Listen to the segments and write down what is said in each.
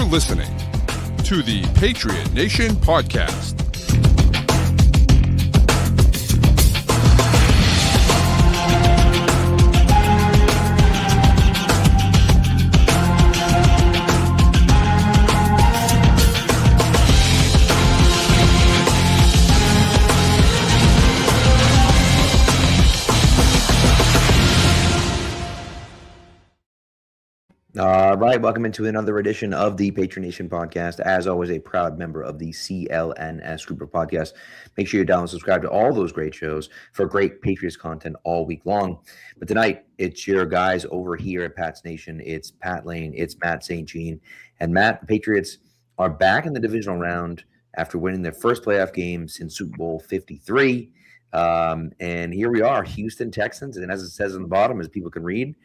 listening to the Patriot Nation podcast. All right, welcome into another edition of the Patriot Nation podcast. As always, a proud member of the CLNS group of podcasts. Make sure you download and subscribe to all those great shows for great Patriots content all week long. But tonight, it's your guys over here at Pat's Nation. It's Pat Lane, it's Matt St. Jean. And Matt, the Patriots are back in the divisional round after winning their first playoff game since Super Bowl 53. And here we are, Houston Texans. And as it says on the bottom, as people can read,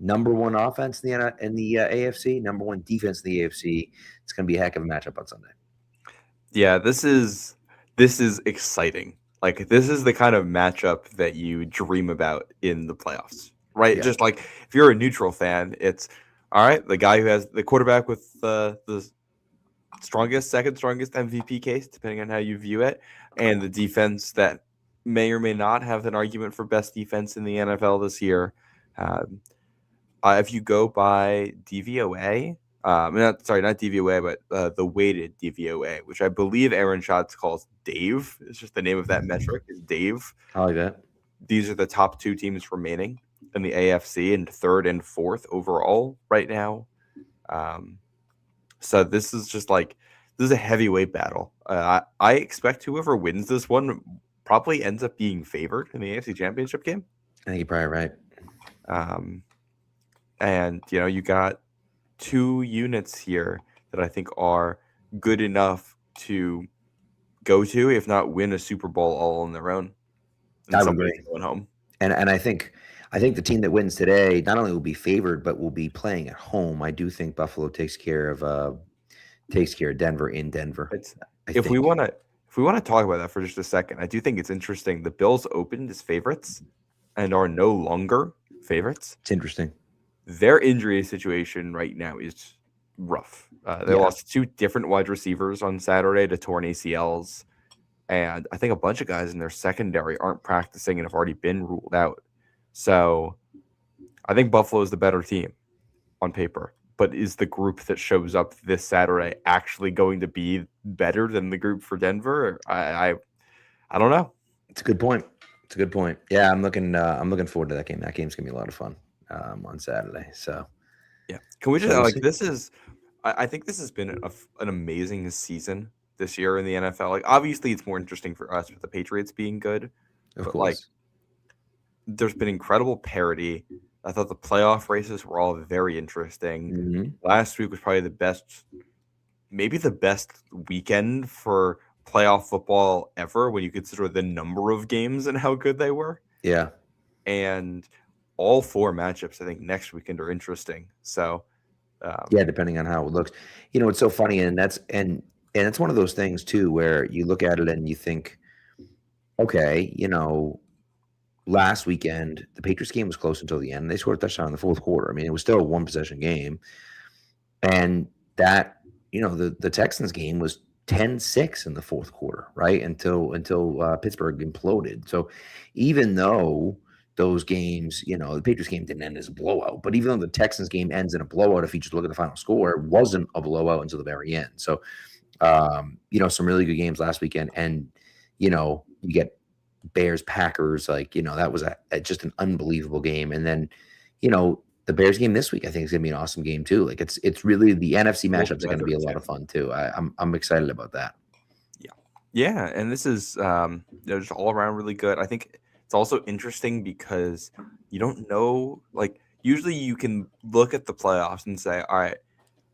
number one offense in the AFC, number one defense in the AFC. It's going to be a heck of a matchup on Sunday. Yeah, this is exciting. Like, this is the kind of matchup that you dream about in the playoffs, right? Yeah. Just like if you're a neutral fan, it's all right. The guy who has the quarterback with the second strongest MVP case, depending on how you view it, and the defense that may or may not have an argument for best defense in the NFL this year. If you go by DVOA, not DVOA, but the weighted DVOA, which I believe Aaron Schatz calls Dave. It's just the name of that metric is Dave. I like that. These are the top two teams remaining in the AFC and third and fourth overall right now. So this is a heavyweight battle. I expect whoever wins this one probably ends up being favored in the AFC Championship game. I think you're probably right. And, you got two units here that I think are good enough to go to, if not win a Super Bowl all on their own. I would agree. Going home. And I think the team that wins today not only will be favored, but will be playing at home. I do think Buffalo takes care of Denver in Denver. If we want to talk about that for just a second, I do think it's interesting. The Bills opened as favorites and are no longer favorites. It's interesting. Their injury situation right now is rough. They lost two different wide receivers on Saturday to torn ACLs. And I think a bunch of guys in their secondary aren't practicing and have already been ruled out. So I think Buffalo is the better team on paper. But is the group that shows up this Saturday actually going to be better than the group for Denver? I don't know. It's a good point. Yeah, I'm looking forward to that game. That game's going to be a lot of fun. On Saturday. So, yeah. Can we just I think this has been an amazing season this year in the NFL. Like, obviously, it's more interesting for us with the Patriots being good. Of course. There's been incredible parity. I thought the playoff races were all very interesting. Mm-hmm. Last week was probably maybe the best weekend for playoff football ever when you consider the number of games and how good they were. Yeah. And all four matchups, I think, next weekend are interesting. So, depending on how it looks, it's so funny, and that's one of those things too, where you look at it and you think, okay, last weekend the Patriots game was close until the end. They scored a touchdown in the fourth quarter. I mean, it was still a one possession game, and that the Texans game was 10-6 in the fourth quarter, right? Until Pittsburgh imploded. So even though those games, the Patriots game didn't end as a blowout, but even though the Texans game ends in a blowout, if you just look at the final score, it wasn't a blowout until the very end. So, some really good games last weekend, and you get Bears Packers, that was just an unbelievable game. And then, the Bears game this week, I think is gonna be an awesome game too. Like it's really the NFC matchups are gonna be a lot of fun too. I'm excited about that. Yeah, and this is just all around really good. I think it's also interesting because you don't know, usually you can look at the playoffs and say, all right,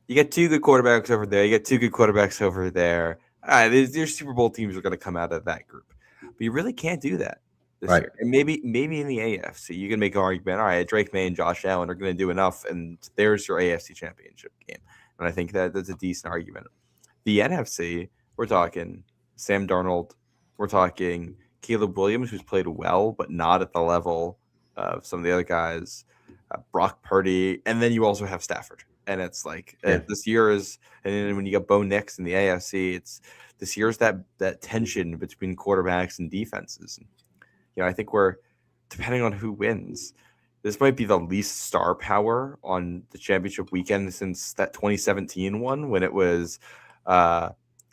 you get two good quarterbacks over there, you get two good quarterbacks over there. All right, your Super Bowl teams are going to come out of that group. But you really can't do that this year. And maybe in the AFC, you can make an argument, all right, Drake May and Josh Allen are going to do enough, and there's your AFC Championship game. And I think that's a decent argument. The NFC, we're talking Sam Darnold, we're talking Caleb Williams, who's played well, but not at the level of some of the other guys, Brock Purdy, and then you also have Stafford, And it's like Yeah. this year is, and then when you got Bo Nix in the AFC, this year's that tension between quarterbacks and defenses. I think we're, depending on who wins, this might be the least star power on the championship weekend since that 2017 one when it was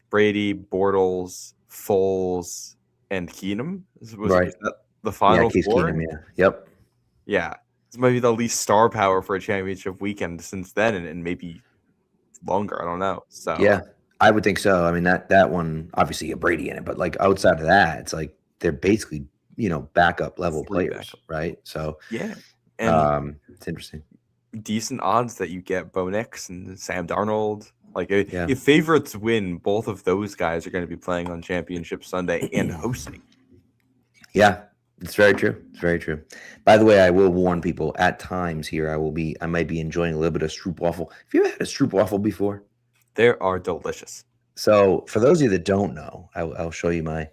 Brady, Bortles, Foles, and Keenum. Was that the final Case four? Keenum, yeah. Yep. Yeah. This might be the least star power for a championship weekend since then, and maybe longer. I don't know. So yeah, I would think so. I mean, that one obviously you have Brady in it, but like outside of that, it's like they're basically backup level players, right? So yeah, and it's interesting. Decent odds that you get Bo Nix and Sam Darnold. Like if favorites win, both of those guys are going to be playing on Championship Sunday and hosting. Yeah, it's very true. It's very true. By the way, I will warn people at times here. I might be enjoying a little bit of stroopwafel. Have you ever had a stroopwafel before? They are delicious. So for those of you that don't know, I'll show you my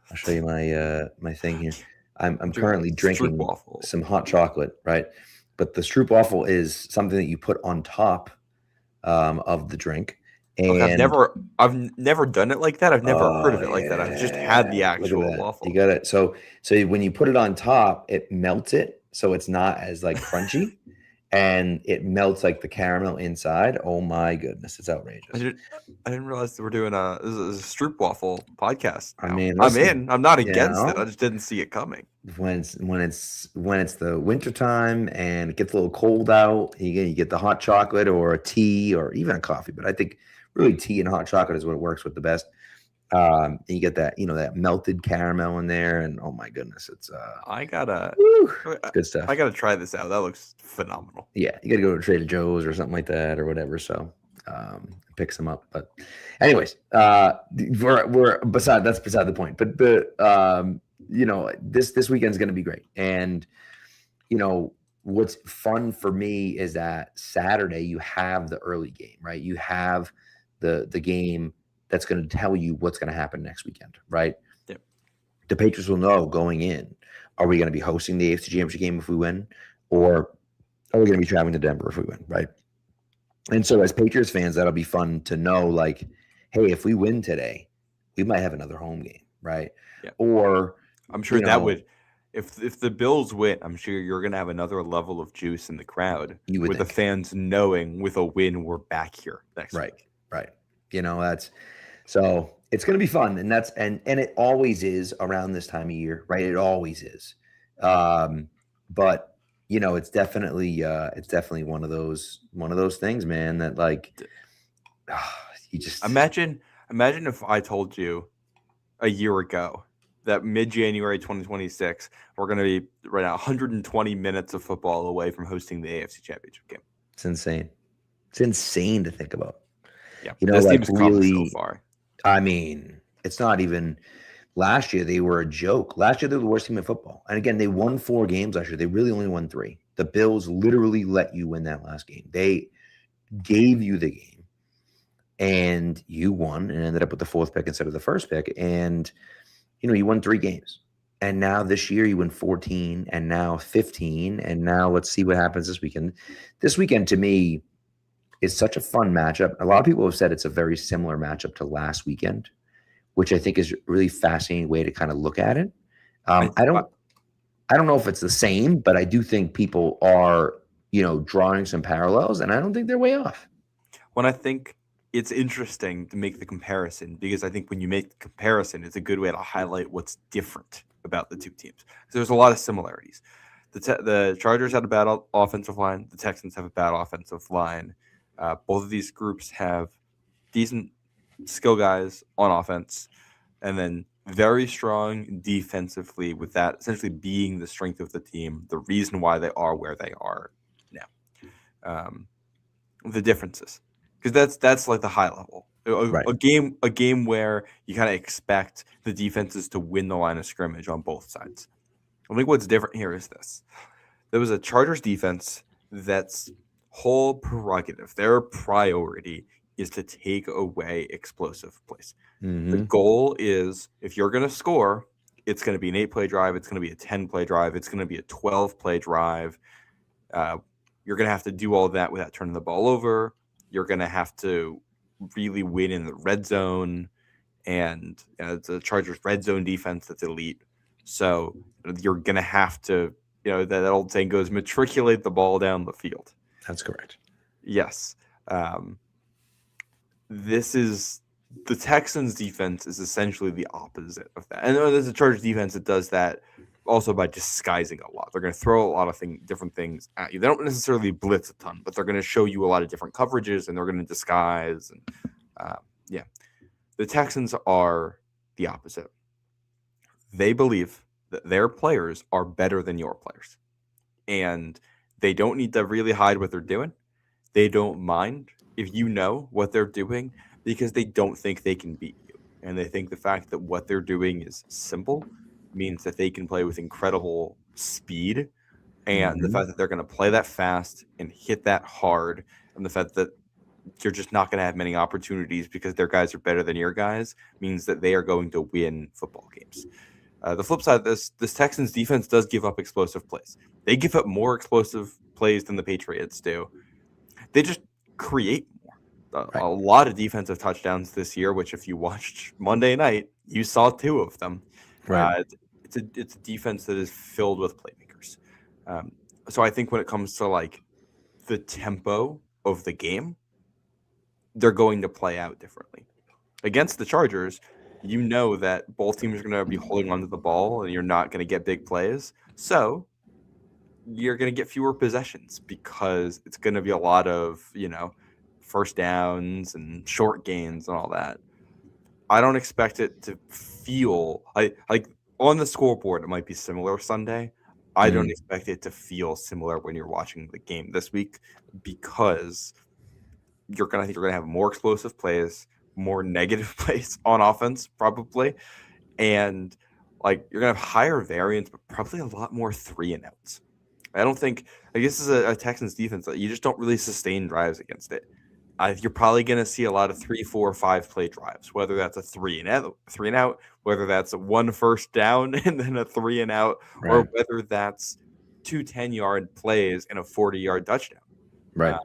my thing here. I'm currently drinking some hot chocolate, right? But the stroopwafel is something that you put on top of the drink. And look, I've never done it like that. I've never heard of it like that. I've just had the actual waffle. You got it. So when you put it on top, it melts it, so it's not as like crunchy, and it melts like the caramel inside. Oh my goodness, it's outrageous. I didn't realize that we're doing a stroopwafel podcast. I mean, I'm in. I'm not against it. I just didn't see it coming. When it's the winter time and it gets a little cold out, you get the hot chocolate or a tea or even a coffee, but I think really tea and hot chocolate is what works with the best. And you get that that melted caramel in there, and oh my goodness, it's good stuff. I gotta try this out. That looks phenomenal. Yeah, you gotta go to Trader Joe's or something like that or whatever. So pick some up. But anyways, we're beside the point. But the this weekend's gonna be great. And what's fun for me is that Saturday you have the early game, right? You have the game that's going to tell you what's going to happen next weekend, right? Yep. The Patriots will know going in, are we going to be hosting the AFC Championship game if we win, or are we going to be traveling to Denver if we win, right? And so as Patriots fans, that'll be fun to know, like, hey, if we win today, we might have another home game, right? Yep. Or I'm sure that would, if the Bills win, I'm sure you're going to have another level of juice in the crowd with the fans knowing with a win, we're back here next week. Right. That's so it's going to be fun. And that's, and it always is around this time of year, right? It always is. But it's definitely one of those things, man, that like, you just imagine if I told you a year ago that mid-January 2026, we're going to be right now 120 minutes of football away from hosting the AFC Championship game. It's insane. It's insane to think about. Yeah, this team's come so far. I mean, it's not even. Last year they were a joke. Last year they were the worst team in football, and again they won 4 games last year. They really only won 3. The Bills literally let you win that last game. They gave you the game, and you won, and ended up with the 4th pick instead of the 1st pick. And you won 3 games, and now this year you win 14, and now 15, and now let's see what happens this weekend. This weekend to me is such a fun matchup. A lot of people have said it's a very similar matchup to last weekend, which I think is a really fascinating way to kind of look at it. I don't know if it's the same, but I do think people are, drawing some parallels, and I don't think they're way off. When I think it's interesting to make the comparison, because I think when you make the comparison, it's a good way to highlight what's different about the two teams. There's a lot of similarities. The Chargers had a bad offensive line. The Texans have a bad offensive line. Both of these groups have decent skill guys on offense, and then very strong defensively, with that essentially being the strength of the team, the reason why they are where they are now. The differences, because that's like the high level. A game where you kind of expect the defenses to win the line of scrimmage on both sides. I think what's different here is this. There was a Chargers defense that's whole prerogative, their priority is to take away explosive plays. Mm-hmm. The goal is, if you're going to score, it's going to be an 8-play drive, it's going to be a 10-play drive, it's going to be a 12-play drive. you're going to have to do all that without turning the ball over. You're going to have to really win in the red zone, and the Chargers' red zone defense that's elite. So you're going to have to, that old saying goes, matriculate the ball down the field. That's correct. Yes. This is the Texans' defense is essentially the opposite of that. And there's a Chargers defense that does that also by disguising a lot. They're going to throw a lot of different things at you. They don't necessarily blitz a ton, but they're going to show you a lot of different coverages, and they're going to disguise. And the Texans are the opposite. They believe that their players are better than your players, and they don't need to really hide what they're doing. They don't mind if you know what they're doing, because they don't think they can beat you. And they think the fact that what they're doing is simple means that they can play with incredible speed. And the fact that they're going to play that fast and hit that hard, and the fact that you're just not going to have many opportunities because their guys are better than your guys, means that they are going to win football games. The flip side of this Texans defense does give up explosive plays. They give up more explosive plays than the Patriots do. They just create more. A lot of defensive touchdowns this year, which if you watched Monday night, you saw 2 of them. Right. It's a defense that is filled with playmakers. So I think when it comes to like the tempo of the game, they're going to play out differently. Against the Chargers, you know that both teams are going to be holding onto the ball, and you're not going to get big plays. So you're going to get fewer possessions because it's going to be a lot of, first downs and short gains and all that. I don't expect it to feel like on the scoreboard, it might be similar Sunday. I don't expect it to feel similar when you're watching the game this week, because you're going to have more explosive plays, more negative plays on offense, probably. And you're going to have higher variance, but probably a lot more 3-and-outs. I don't think, this is a Texans defense that you just don't really sustain drives against it. You're probably going to see a lot of 3, 4, 5 play drives, whether that's a 3-and-out, whether that's a 1 first down and then a 3-and-out, or whether that's 2 10-yard plays and a 40-yard touchdown. Right.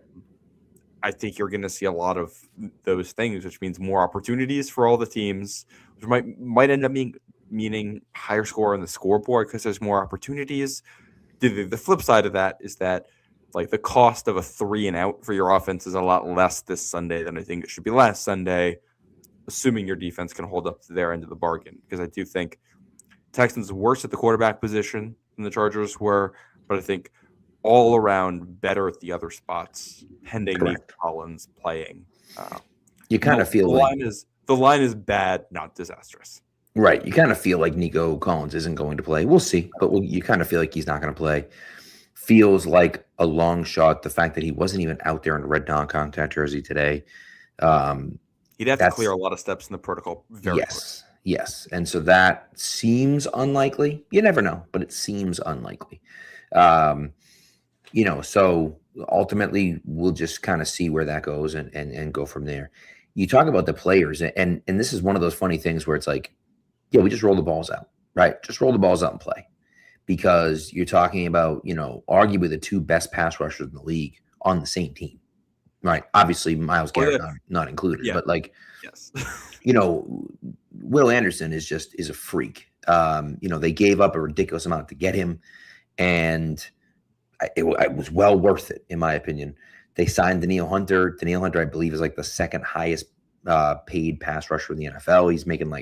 I think you're going to see a lot of those things, which means more opportunities for all the teams, which might end up meaning higher score on the scoreboard because there's more opportunities. The flip side of that is that the cost of a 3-and-out for your offense is a lot less this Sunday than I think it should be last Sunday, assuming your defense can hold up to their end of the bargain. Because I do think Texans are worse at the quarterback position than the Chargers were, but I think all around better at the other spots, pending Nico Collins playing. You kind of feel the line is bad, not disastrous. Right. You kind of feel like Nico Collins isn't going to play. We'll see, but you kind of feel like he's not going to play. Feels like a long shot. The fact that he wasn't even out there in a red non-contact jersey today. He'd have to clear a lot of steps in the protocol. Yes. And so that seems unlikely. You never know, but it seems unlikely. So ultimately we'll just kind of see where that goes and go from there. You talk about the players, and this is one of those funny things where it's like, yeah, we just roll the balls out, right? Just roll the balls out and play. Because you're talking about, arguably the 2 best pass rushers in the league on the same team, right? Obviously, Myles Garrett not included, but yes, Will Anderson is a freak. They gave up a ridiculous amount to get him, and it was well worth it, in my opinion. They signed Danielle Hunter. Danielle Hunter, I believe, is the second highest paid pass rusher in the NFL. He's making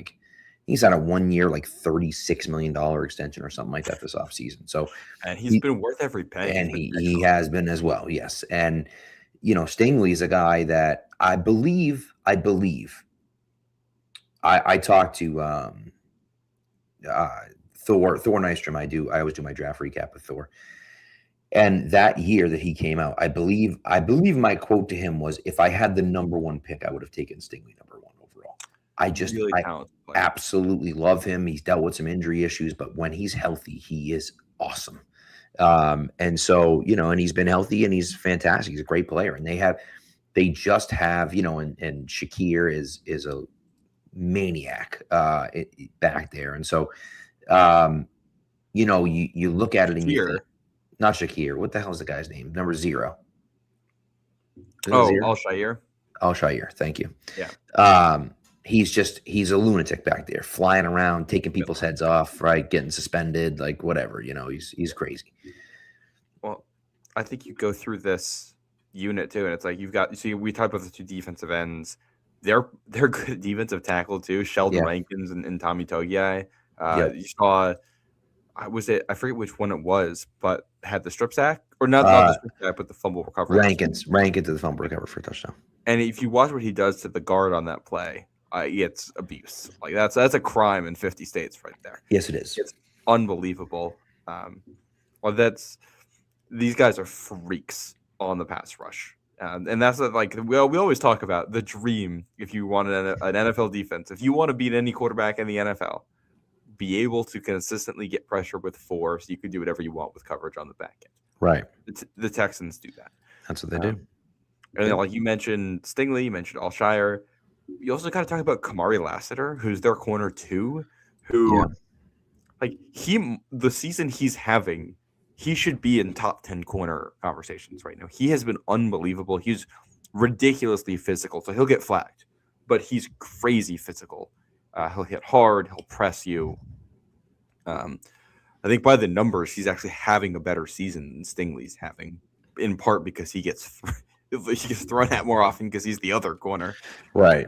he's on a 1-year, $36 million extension or something like that this offseason. So, and he's been worth every penny. And he has been as well. Yes. And, Stingley is a guy that I believe I talked to Thor Nystrom. I always do my draft recap with Thor. And that year that he came out, I believe my quote to him was, if I had the number 1 pick, I would have taken Stingley number 1 overall. I absolutely love him. He's dealt with some injury issues, but when he's healthy, he is awesome. And so, and he's been healthy and he's fantastic. He's a great player. And they just have, and Shakir is a maniac back there. And so, you look at it and you think, not Shakir. What the hell is the guy's name? Number 0. Al-Shaair. Al-Shaair. Thank you. Yeah. He's a lunatic back there, flying around, taking people's heads off, right? Getting suspended, like whatever, he's crazy. Well, I think you go through this unit too, and it's like we talked about the 2 defensive ends. They're good defensive tackle too. Sheldon Rankins and Tommy Togiai. You saw, I forget which one it was, but had the strip sack or not the strip sack, but the fumble recovery. Rankins to the fumble recovery for a touchdown. And if you watch what he does to the guard on that play, it's abuse. Like that's a crime in 50 states right there. Yes, it is. It's unbelievable. These guys are freaks on the pass rush. And that's like we always talk about the dream. If you want an NFL defense, if you want to beat any quarterback in the NFL, be able to consistently get pressure with 4, so you can do whatever you want with coverage on the back end. Right. The Texans do that. That's what they do. And then, like you mentioned, Stingley, you mentioned Al-Shaair. You also got to talk about Kamari Lassiter, who's their corner 2, who, the season he's having, he should be in top 10 corner conversations right now. He has been unbelievable. He's ridiculously physical, so he'll get flagged, but he's crazy physical. He'll hit hard. He'll press you. I think by the numbers, he's actually having a better season than Stingley's having, in part because he gets thrown at more often because he's the other corner. Right.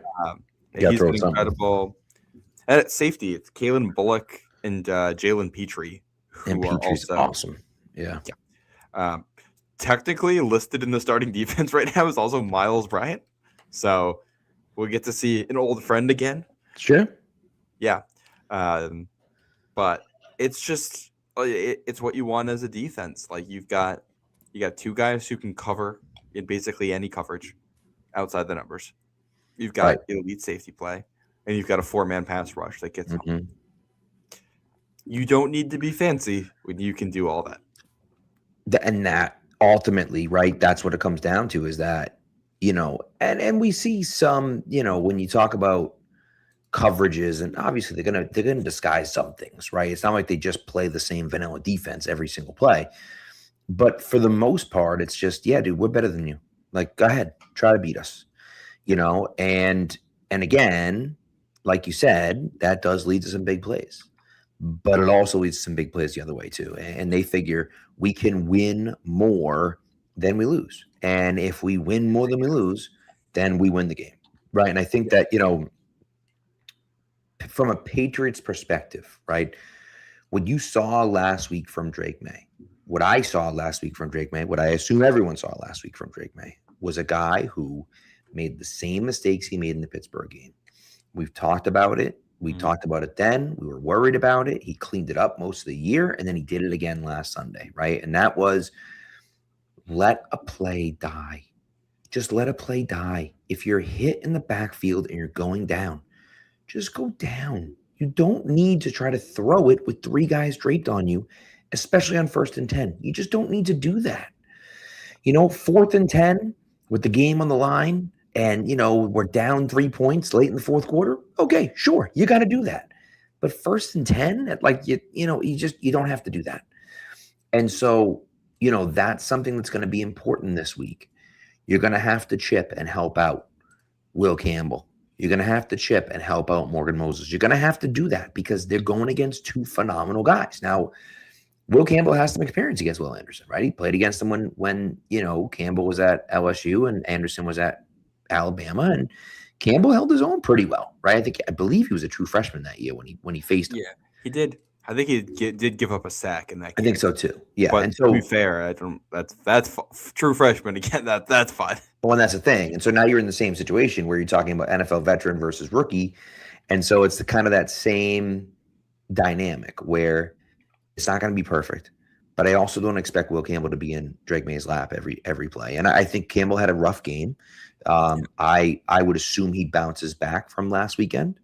He's been incredible. And at safety, it's Kalen Bullock and Jalen Petrie, who are also awesome. Yeah. Technically listed in the starting defense right now is also Miles Bryant. So we'll get to see an old friend again. Sure. Yeah. But it's just it's what you want as a defense. Like you got 2 guys who can cover in basically any coverage outside the numbers. You've got elite safety play, and you've got a 4-man pass rush that gets home. You don't need to be fancy when you can do all that. And that ultimately, right, that's what it comes down to, is that, and we see some, when you talk about coverages, and obviously they're gonna disguise some things, right? It's not like they just play the same vanilla defense every single play. But for the most part, it's just, yeah, dude, we're better than you. Like, go ahead, try to beat us, and again, like you said, that does lead to some big plays. But it also leads to some big plays the other way too. And they figure we can win more than we lose. And if we win more than we lose, then we win the game. Right. And I think that, from a Patriots perspective, right, what you saw last week from Drake May, what I saw last week from Drake May, what I assume everyone saw last week from Drake May, was a guy who made the same mistakes he made in the Pittsburgh game. We've talked about it. We talked about it then. We were worried about it. He cleaned it up most of the year, and then he did it again last Sunday, right? And that was, let a play die. Just let a play die. If you're hit in the backfield and you're going down, just go down. You don't need to try to throw it with 3 guys draped on you, especially on 1st and 10. You just don't need to do that. 4th and 10 with the game on the line, and, we're down 3 points late in the 4th quarter. Okay, sure. You got to do that. But 1st and 10, you don't have to do that. And so, that's something that's going to be important this week. You're going to have to chip and help out Will Campbell. You're going to have to chip and help out Morgan Moses. You're going to have to do that because they're going against 2 phenomenal guys. Now, Will Campbell has some experience against Will Anderson, right? He played against him when Campbell was at LSU and Anderson was at Alabama, and Campbell held his own pretty well, right? I believe he was a true freshman that year when he faced him. Yeah, he did. I think he did give up a sack in that game. I think so too. Yeah, but and so, to be fair, that's true freshman again. That's fine. Well, and that's the thing. And so now you're in the same situation where you're talking about NFL veteran versus rookie, and so it's kind of that same dynamic where it's not going to be perfect. But I also don't expect Will Campbell to be in Drake May's lap every play. And I think Campbell had a rough game. I would assume he bounces back from last weekend.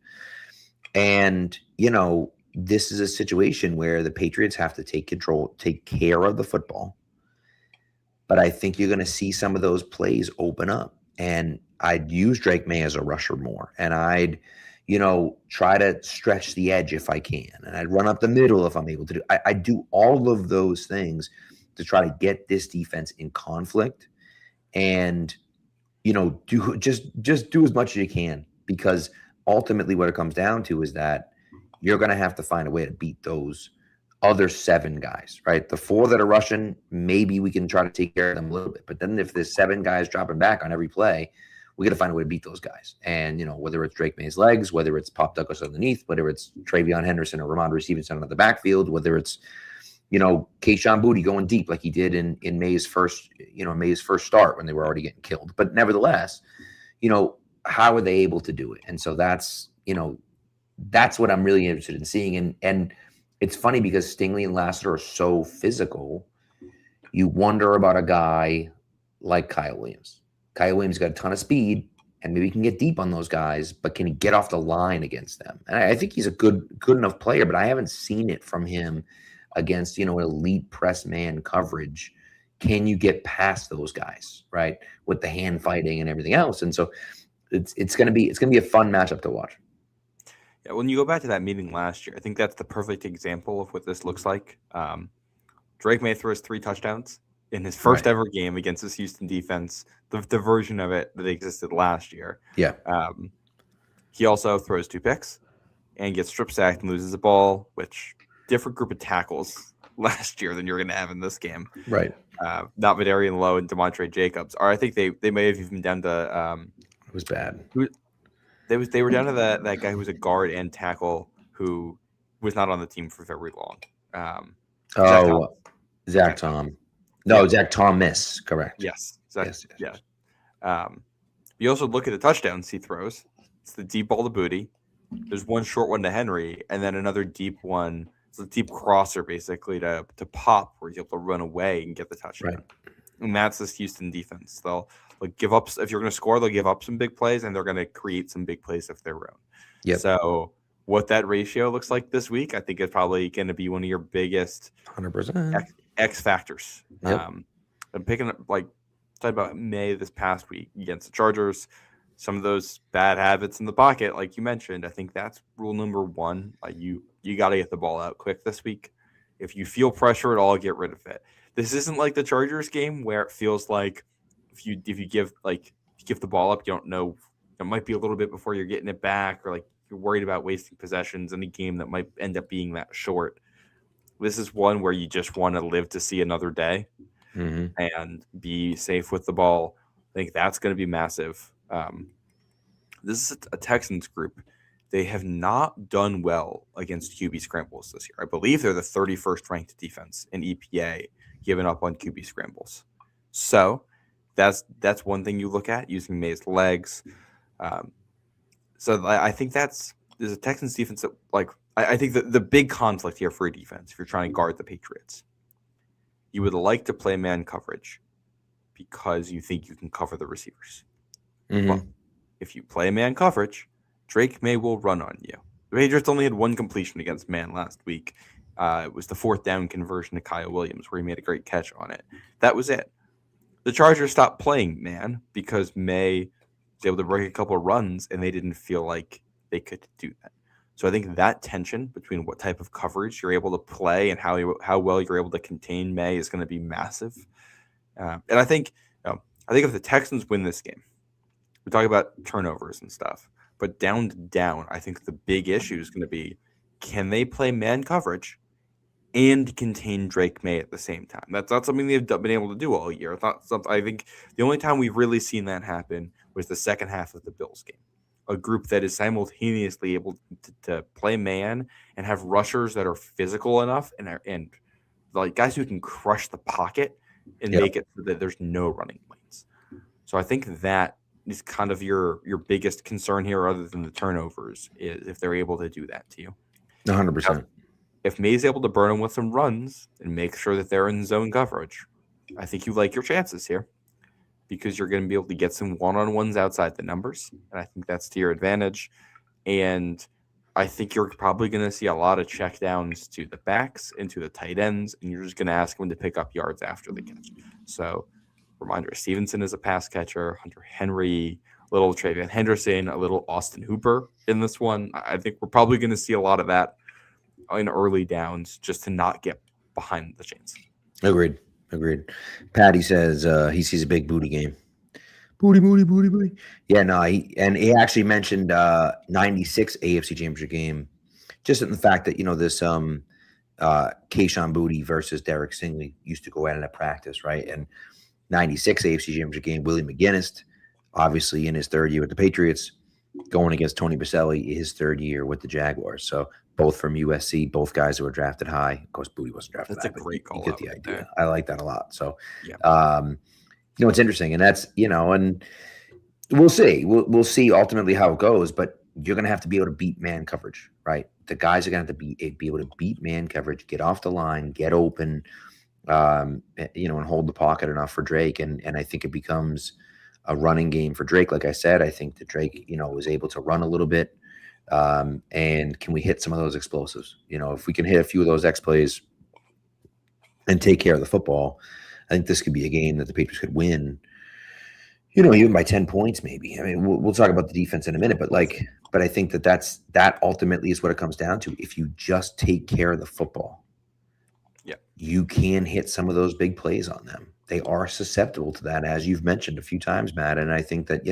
And, this is a situation where the Patriots have to take care of the football. But I think you're going to see some of those plays open up. And I'd use Drake May as a rusher more. And I'd, try to stretch the edge if I can. And I'd run up the middle if I'm able to do. I do all of those things to try to get this defense in conflict and, do just do as much as you can, because ultimately what it comes down to is that you're going to have to find a way to beat those other 7 guys, right? The 4 that are rushing, maybe we can try to take care of them a little bit. But then if there's 7 guys dropping back on every play, we got to find a way to beat those guys. And, whether it's Drake May's legs, whether it's Pop Douglas underneath, whether it's Travion Henderson or Ramondre Stevenson out of the backfield, whether it's, Keyshawn Boutte going deep like he did in May's first start when they were already getting killed. But nevertheless, how are they able to do it? And so that's what I'm really interested in seeing. And it's funny because Stingley and Lassiter are so physical. You wonder about a guy like Kyle Williams. Kyle Williams got a ton of speed, and maybe he can get deep on those guys, but can he get off the line against them? And I think he's a good enough player, but I haven't seen it from him against, elite press man coverage. Can you get past those guys, right? With the hand fighting and everything else. And so it's going to be a fun matchup to watch. Yeah, when you go back to that meeting last year, I think that's the perfect example of what this looks like. Drake May throws 3 touchdowns in his first ever game against this Houston defense, the version of it that existed last year. Yeah. He also throws 2 picks and gets strip sacked and loses the ball, which different group of tackles last year than you're going to have in this game. Right. Not Vidarian Lowe and Demontre Jacobs. Or I think they may have even down to it was bad. They were down to that guy who was a guard and tackle who was not on the team for very long. Zach Tom. No, yeah. Zach Thomas, correct. Yes. Yes. Yeah. You also look at the touchdowns he throws. It's the deep ball to Boutte. There's one short one to Henry, and then another deep one. It's a deep crosser, basically, to Pop, where he's able to run away and get the touchdown. Right. And that's this Houston defense. They'll give up. If you're going to score, they'll give up some big plays, and they're going to create some big plays of their own. Yep. So what that ratio looks like this week, I think it's probably going to be one of your biggest 100% X factors. Yep. I'm picking up, talking about May this past week against the Chargers, some of those bad habits in the pocket, like you mentioned. I think that's rule number 1. You got to get the ball out quick this week. If you feel pressure at all, get rid of it. This isn't like the Chargers game where it feels like if you give the ball up, you don't know, it might be a little bit before you're getting it back, or you're worried about wasting possessions in a game that might end up being that short. This is one where you just want to live to see another day and be safe with the ball. I think that's going to be massive. This is a Texans group. They have not done well against QB scrambles this year. I believe they're the 31st ranked defense in EPA giving up on QB scrambles. So that's one thing you look at, using May's legs. So I think there's a Texans defense that, I think the big conflict here for a defense, if you're trying to guard the Patriots, you would like to play man coverage because you think you can cover the receivers. Well, if you play man coverage, Drake May will run on you. The Patriots only had 1 completion against man last week. It was the 4th down conversion to Kyle Williams where he made a great catch on it. That was it. The Chargers stopped playing man because May was able to break a couple of runs and they didn't feel like they could do that. So I think that tension between what type of coverage you're able to play and how well you're able to contain May is going to be massive. And I think if the Texans win this game, we talk about turnovers and stuff, but down to down, I think the big issue is going to be, can they play man coverage and contain Drake May at the same time? That's not something they've been able to do all year. It's not something, I think the only time we've really seen that happen was the second half of the Bills game. A group that is simultaneously able to play man and have rushers that are physical enough and guys who can crush the pocket and make it so that there's no running lanes. So I think that is kind of your biggest concern here, other than the turnovers, is if they're able to do that to you. 100%. If May's able to burn them with some runs and make sure that they're in zone coverage, I think you like your chances here, because you're going to be able to get some one-on-ones outside the numbers, and I think that's to your advantage. And I think you're probably going to see a lot of checkdowns to the backs and to the tight ends, and you're just going to ask them to pick up yards after the catch. So, reminder, Stevenson is a pass catcher, Hunter Henry, a little Travion Henderson, a little Austin Hooper in this one. I think we're probably going to see a lot of that in early downs just to not get behind the chains. Agreed. Agreed. Patty says he sees a big booty game. Booty, booty, booty, booty. Yeah, no, he actually mentioned 96 AFC Championship game, just in the fact that this Keyshawn Booty versus Derek Stingley used to go at it at practice, right? And 96 AFC Championship game, Willie McGinnis, obviously in his third year with the Patriots, going against Tony Baselli, his third year with the Jaguars. So both from USC, both guys who were drafted high. Of course, Booty wasn't drafted That's high. a great call. You get the idea. There. I like that a lot. So, yeah. It's interesting, and that's and we'll see. We'll see ultimately how it goes, but you're going to have to be able to beat man coverage, right? The guys are going to have to be able to beat man coverage, get off the line, get open, and hold the pocket enough for Drake. And I think it becomes a running game for Drake. Like I said, I think that Drake, was able to run a little bit. And can we hit some of those explosives? If we can hit a few of those X plays and take care of the football, I think this could be a game that the Patriots could win. Even by 10 points, maybe. I mean, we'll talk about the defense in a minute, but I think that ultimately is what it comes down to. If you just take care of the football, you can hit some of those big plays on them. They are susceptible to that, as you've mentioned a few times, Matt. And I think that,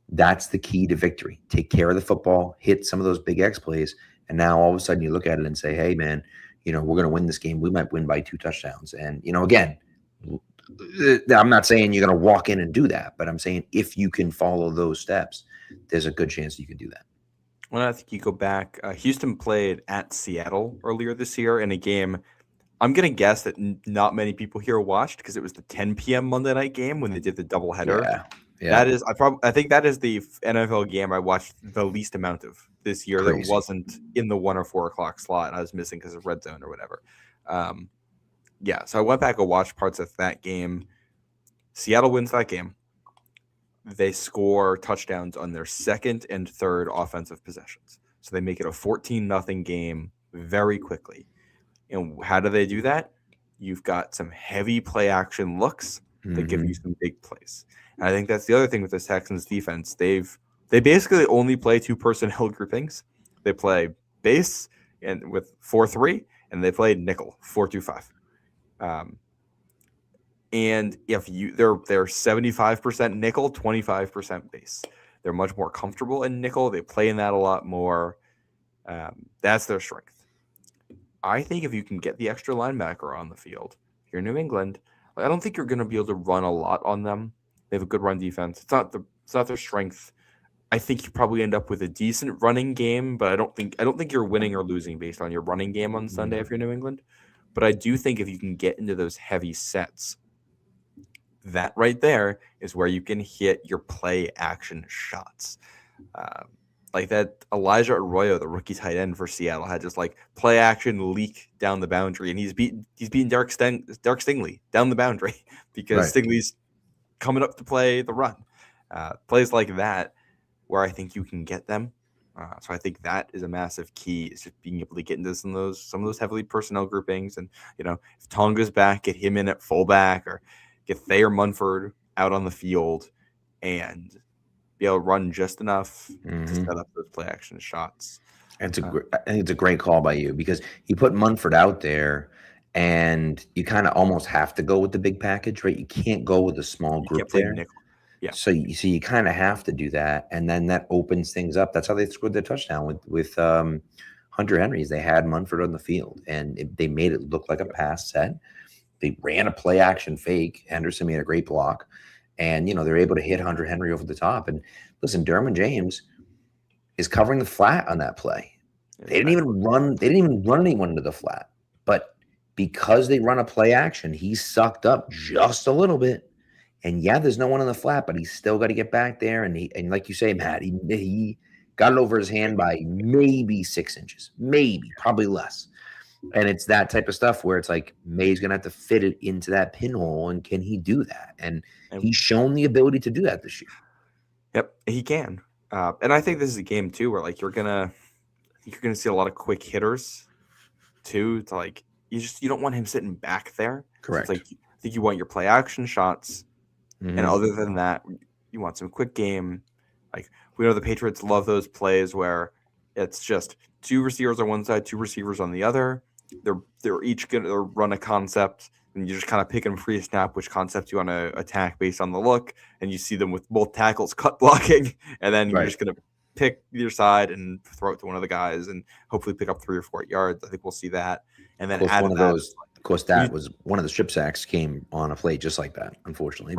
that's the key to victory. Take care of the football, hit some of those big X plays. And now all of a sudden you look at it and say, hey, man, we're going to win this game. We might win by 2 touchdowns. And, again, I'm not saying you're going to walk in and do that, but I'm saying if you can follow those steps, there's a good chance you can do that. Well, I think you go back. Houston played at Seattle earlier this year in a game. I'm going to guess that not many people here watched because it was the 10 p.m. Monday night game when they did the doubleheader. Yeah. That is, I think that is the NFL game I watched the least amount of this year. Crazy. That wasn't in the 1 or 4 o'clock slot. I was missing because of red zone or whatever. So I went back and watched parts of that game. Seattle wins that game. They score touchdowns on their second and third offensive possessions. So they make it a 14-0 game very quickly. And how do they do that? You've got some heavy play action looks that give you some big plays. And I think that's the other thing with this Texans defense. They basically only play 2 personnel groupings. They play base and with 4-3, and they play nickel 4-2-5. And if they're 75% nickel, 25% base. They're much more comfortable in nickel. They play in that a lot more. That's their strength. I think if you can get the extra linebacker on the field, if you're New England, I don't think you're going to be able to run a lot on them. They have a good run defense. It's not their strength. I think you probably end up with a decent running game, but I don't think you're winning or losing based on your running game on Sunday if you're New England. But I do think if you can get into those heavy sets, that right there is where you can hit your play action shots. Like that Elijah Arroyo, the rookie tight end for Seattle, had just like play action leak down the boundary, and he's beating Derek Stingley down the boundary because Stingley's coming up to play the run. Plays like that where I think you can get them. So I think that is a massive key, is just being able to get into some of those heavily personnel groupings. And, if Tonga's back, get him in at fullback or get Thayer Munford out on the field and be able to run just enough to set up those play action shots. I think it's a great call by you because you put Munford out there and you kind of almost have to go with the big package, right? You can't go with a small group there. Nickel. Yeah. So you kind of have to do that, and then that opens things up. That's how they scored their touchdown with Hunter Henry's. They had Munford on the field, and they made it look like a pass set. They ran a play action fake. Henderson made a great block, and they're able to hit Hunter Henry over the top. And listen, Derwin James is covering the flat on that play. They didn't even run anyone into the flat, but because they run a play action, he's sucked up just a little bit. And there's no one on the flat, but he's still got to get back there. And like you say, Matt, he got it over his hand by maybe 6 inches, probably less. And it's that type of stuff where it's like May's going to have to fit it into that pinhole. And can he do that? And he's shown the ability to do that this year. Yep, he can. And I think this is a game too where you're gonna see a lot of quick hitters too. To you don't want him sitting back there. Correct. So I think you want your play action shots. And other than that, you want some quick game. We know the Patriots love those plays where it's just 2 receivers on one side, 2 receivers on the other. They're each going to run a concept and you're just kind of picking free snap which concepts you want to attack based on the look, and you see them with both tackles cut blocking, and then you're just going to pick your side and throw it to one of the guys and hopefully pick up 3 or 4 yards. I think we'll see that. And then Of course, that was one of the strip sacks came on a play just like that, unfortunately.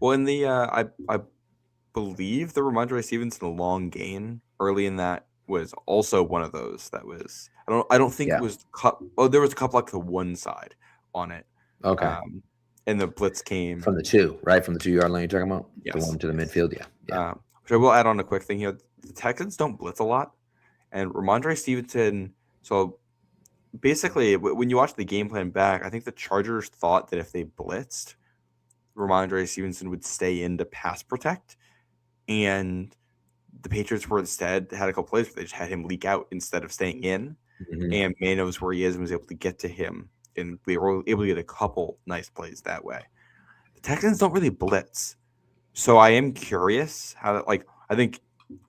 Well, in the I believe the Ramondre Stevenson long gain early in that was also one of those that was I don't think it was cut. Oh, there was a cut block to one side on it. Okay. And the blitz came from the 2, right? From the 2-yard line you're talking about? Yes. The one to the midfield, yeah. Which I will add on a quick thing here. The Texans don't blitz a lot, and Ramondre Stevenson. So basically, when you watch the game plan back, I think the Chargers thought that if they blitzed, Ramondre Stevenson would stay in to pass protect, and the Patriots were instead had a couple plays where they just had him leak out instead of staying in, and May knows where he is and was able to get to him, and we were able to get a couple nice plays that way. The Texans don't really blitz. So I am curious how, I think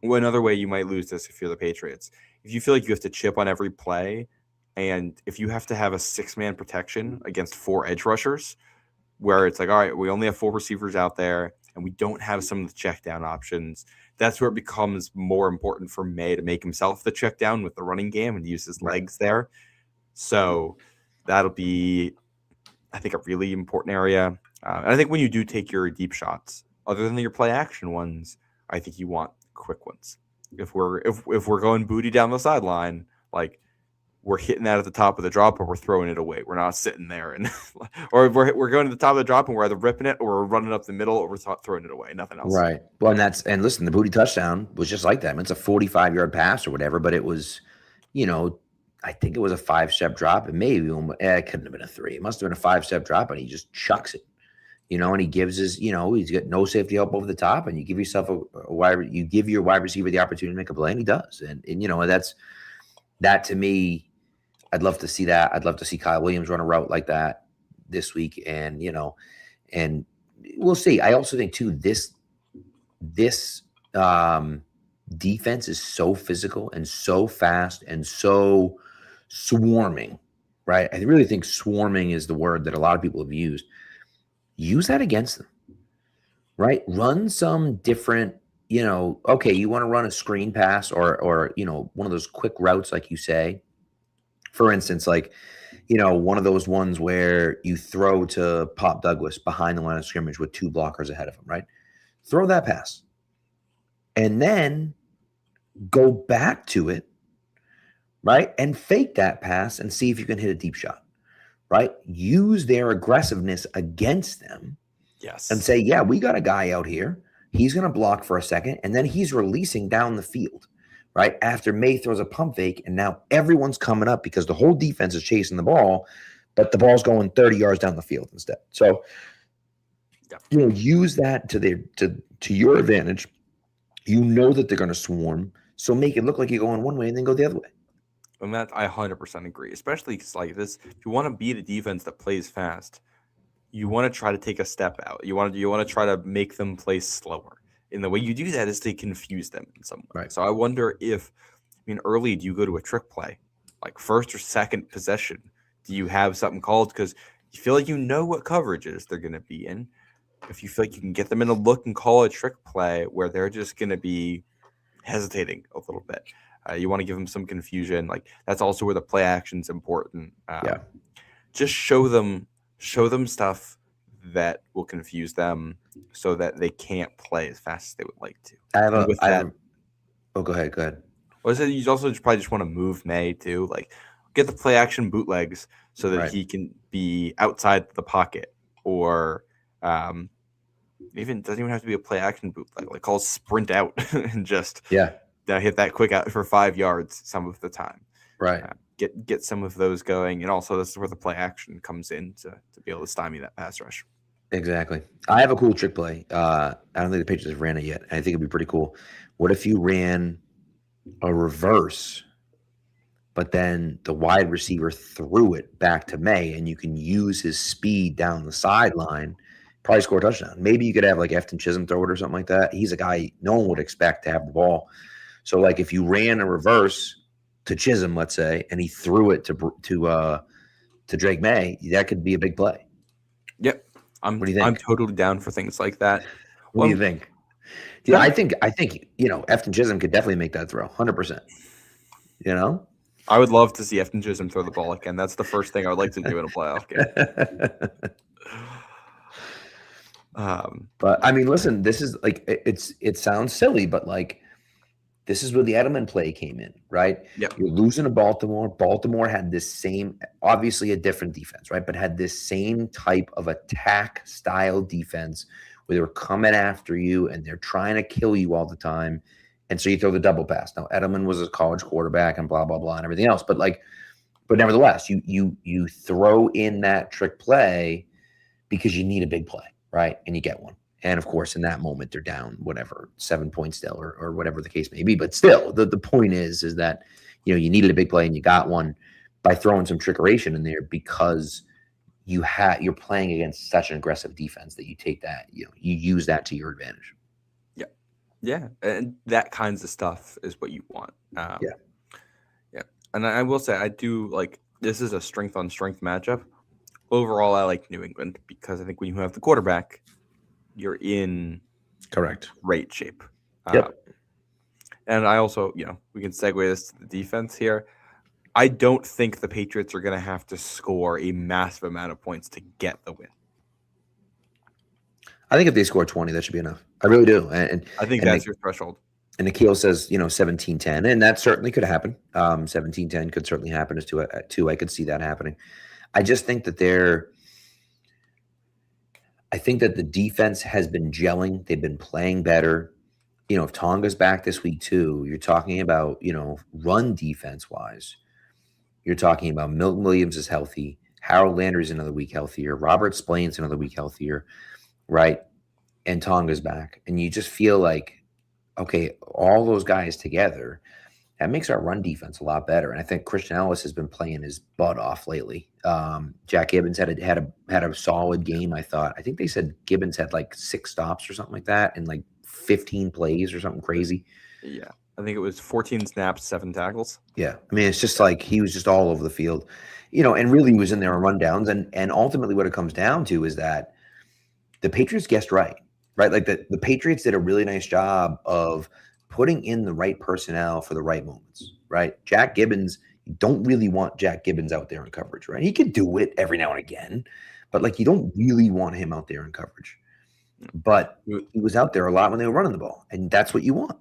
another way you might lose this if you're the Patriots, if you feel like you have to chip on every play, and if you have to have a 6-man protection against 4 edge rushers, where it's like, all right, we only have 4 receivers out there, and we don't have some of the check down options, that's where it becomes more important for May to make himself the check down with the running game and use his legs there. So that'll be, I think, a really important area. And I think when you do take your deep shots, other than your play action ones, I think you want quick ones. If we're going booty down the sideline, we're hitting that at the top of the drop, or we're throwing it away. We're not sitting there or we're going to the top of the drop and we're either ripping it, or we're running up the middle, or we're throwing it away. Nothing else. Right. Well, and listen, the booty touchdown was just like that. I mean, it's a 45-yard pass or whatever, but it was, I think it was a 5-step drop, and maybe it couldn't have been a 3. It must have been a 5-step drop, and he just chucks it. And he gives he's got no safety help over the top, and you give yourself you give your wide receiver the opportunity to make a play, and he does. And that to me, I'd love to see that. I'd love to see Kyle Williams run a route like that this week, and and we'll see. I also think too, this defense is so physical and so fast and so swarming, right? I really think swarming is the word that a lot of people have used. Use that against them, right? Run some different, okay, you want to run a screen pass or one of those quick routes, like you say. For instance, one of those ones where you throw to Pop Douglas behind the line of scrimmage with 2 blockers ahead of him, right? Throw that pass. And then go back to it, right? And fake that pass and see if you can hit a deep shot. Right? Use their aggressiveness against them. Yes. And say, yeah, we got a guy out here. He's going to block for a second, and then he's releasing down the field, right? After May throws a pump fake, and now everyone's coming up because the whole defense is chasing the ball, but the ball's going 30 yards down the field instead. So, use that to your advantage. You know that they're going to swarm, so make it look like you're going one way and then go the other way. And that I 100% agree, especially because this, if you want to beat a defense that plays fast, you want to try to take a step out. You want to try to make them play slower. And the way you do that is to confuse them in some way. Right. So I wonder early, do you go to a trick play, like first or second possession? Do you have something called because you feel like what coverages they're going to be in? If you feel like you can get them in a look and call a trick play where they're just going to be hesitating a little bit. You want to give them some confusion. That's also where the play action's important. Just show them stuff that will confuse them so that they can't play as fast as they would like to. Go ahead. Well, so you also probably just want to move May too. Get the play action bootlegs so that he can be outside the pocket, or even doesn't even have to be a play action bootleg. Call sprint out and just hit that quick out for 5 yards some of the time. Right. Get some of those going, and also this is where the play action comes in to be able to stymie that pass rush. Exactly. I have a cool trick play. I don't think the Patriots have ran it yet. I think it'd be pretty cool. What if you ran a reverse, but then the wide receiver threw it back to May, and you can use his speed down the sideline, probably score a touchdown. Maybe you could have Efton Chisholm throw it or something like that. He's a guy no one would expect to have the ball. So if you ran a reverse to Chisholm, let's say, and he threw it to to Drake May, that could be a big play. Yep. What do you think? I'm totally down for things like that. What do you think? Yeah, I think Efton Chisholm could definitely make that throw, 100%. I would love to see Efton Chisholm throw the ball again. That's the first thing I would like to do in a playoff game. But I mean, listen, this is like it sounds silly, but like this is where the Edelman play came in, right? Yep. You're losing to Baltimore. Baltimore had this same, obviously a different defense, right? But had this same type of attack style defense where they were coming after you and they're trying to kill you all the time. And so you throw the double pass. Now Edelman was a college quarterback and blah, blah, blah, and everything else. But nevertheless, you throw in that trick play because you need a big play, right? And you get one. And of course, in that moment, they're down, whatever, 7 points still, or whatever the case may be. But still, the point is that you needed a big play and you got one by throwing some trickeration in there because you're playing against such an aggressive defense that you take that, you use that to your advantage. Yeah, and that kinds of stuff is what you want. Yeah. And I will say, I do like this is a strength on strength matchup. Overall, I like New England because I think when you have the quarterback, you're in great shape. Yep. And I also, we can segue this to the defense here. I don't think the Patriots are going to have to score a massive amount of points to get the win. I think if they score 20, that should be enough. I really do. And I think that's your threshold. And Nikhil says, 17-10, and that certainly could happen. 17-10 could certainly happen as two. I could see that happening. I just think that I think that the defense has been gelling. They've been playing better. If Tonga's back this week too, you're talking about, run defense wise. You're talking about Milton Williams is healthy. Harold Landry's another week healthier. Robert Splain's another week healthier, right? And Tonga's back. And you just feel like, okay, all those guys together, that makes our run defense a lot better. And I think Christian Ellis has been playing his butt off lately. Jack Gibbons had a solid game, I thought. I think they said Gibbons had like 6 stops or something like that and like 15 plays or something crazy. Yeah. I think it was 14 snaps, 7 tackles. Yeah. I mean, it's just like he was just all over the field, and really was in there on rundowns. And ultimately what it comes down to is that the Patriots guessed right? Like the Patriots did a really nice job of putting in the right personnel for the right moments, right? Jack Gibbons, you don't really want Jack Gibbons out there in coverage, right? He could do it every now and again, but like you don't really want him out there in coverage. But he was out there a lot when they were running the ball, and that's what you want.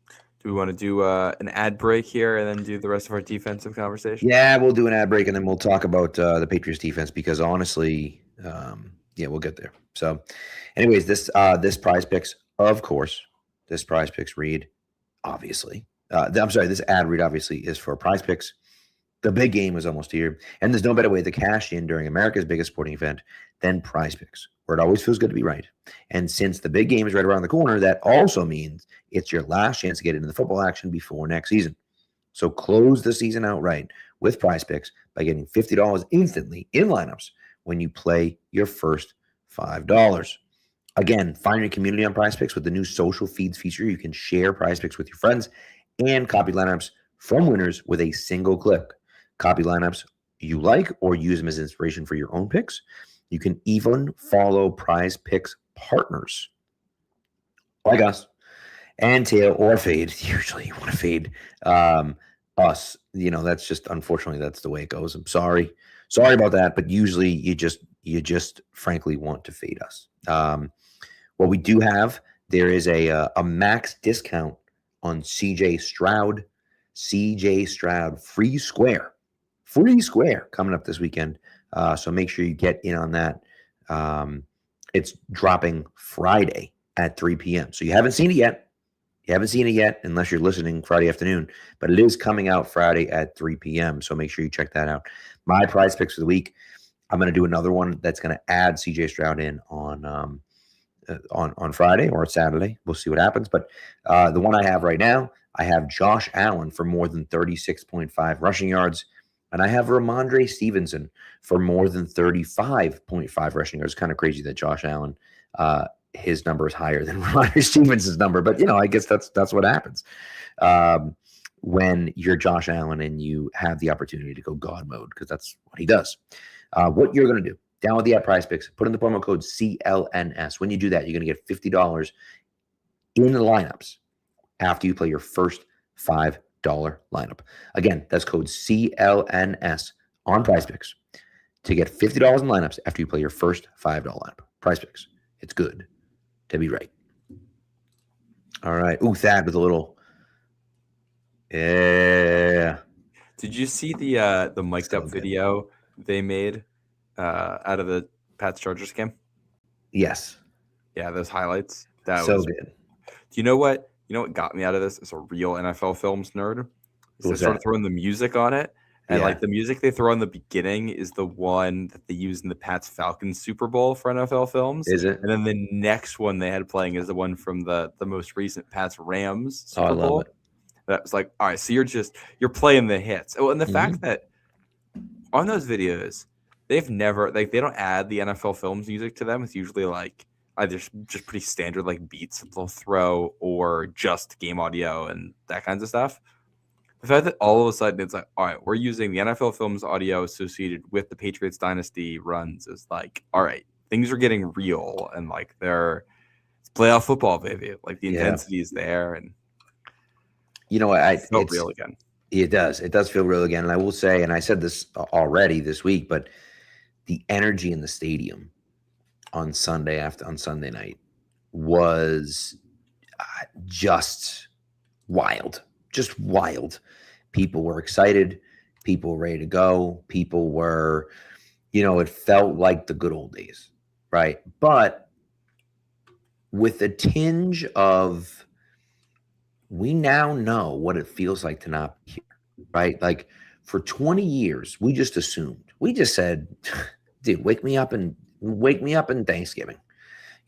Do we want to do an ad break here and then do the rest of our defensive conversation? Yeah, we'll do an ad break, and then we'll talk about the Patriots defense because honestly, we'll get there. So anyways, this Prize Picks, of course, this Prize Picks read, obviously. This ad read obviously is for Prize Picks. The big game is almost here, and there's no better way to cash in during America's biggest sporting event than Prize Picks, where it always feels good to be right. And since the big game is right around the corner, that also means it's your last chance to get into the football action before next season. So close the season out right with Prize Picks by getting $50 instantly in lineups when you play your first $5. Again, find your community on Prize Picks with the new social feeds feature. You can share Prize Picks with your friends and copy lineups from winners with a single click. Copy lineups you like or use them as inspiration for your own picks. You can even follow Prize Picks partners like us and tail or fade. Usually you want to fade us. That's just, unfortunately, that's the way it goes. I'm sorry about that, but usually you just frankly want to fade us. What we do have, there is a max discount on CJ Stroud. Free square coming up this weekend. So make sure you get in on that. It's dropping Friday at 3 p.m. So you haven't seen it yet. Unless you're listening Friday afternoon, but it is coming out Friday at 3 p.m. So make sure you check that out. My Prize Picks for the week. I'm going to do another one that's going to add CJ Stroud in on Friday or Saturday. We'll see what happens. But the one I have right now, I have Josh Allen for more than 36.5 rushing yards. And I have Ramondre Stevenson for more than 35.5 rushing yards. It's kind of crazy that Josh Allen, his number is higher than Ramondre Stevenson's number. But, I guess that's what happens. when you're Josh Allen and you have the opportunity to go God mode, because that's what he does. What you're going to do, download the app Prize Picks, put in the promo code CLNS. When you do that, you're going to get $50 in the lineups after you play your first $5 lineup. Again, that's code CLNS on Prize Picks to get $50 in lineups after you play your first $5 lineup. Prize Picks. It's good to be right. All right. Ooh, Thad with a little. Yeah. Did you see the mic'd up video they made out of the Pats Chargers game? Yes. Yeah, those highlights. That so was good. Do you know what? You know what got me out of this as a real NFL films nerd? Is they started throwing the music on it. And like the music they throw in the beginning is the one that they use in the Pats Falcons Super Bowl for NFL films. Is it? And then the next one they had playing is the one from the most recent Pats Rams Super I love Bowl. it. That was like, all right, so you're playing the hits. Oh, and the fact that on those videos, they've never they don't add the NFL films music to them. It's usually like either just pretty standard like beats that they'll throw or just game audio and that kinds of stuff. The fact that all of a sudden it's like, all right, we're using the NFL films audio associated with the Patriots dynasty runs is like, all right, things are getting real and like it's playoff football, baby. Like the intensity is there and it felt real again. It does. It does feel real again. And I will say, and I said this already this week, but the energy in the stadium on Sunday night was just wild. Just wild. People were excited. People were ready to go. People were, it felt like the good old days, right? But with a tinge of, we now know what it feels like to not be here, right? Like for 20 years, we just assumed. We just said, dude, wake me up in Thanksgiving.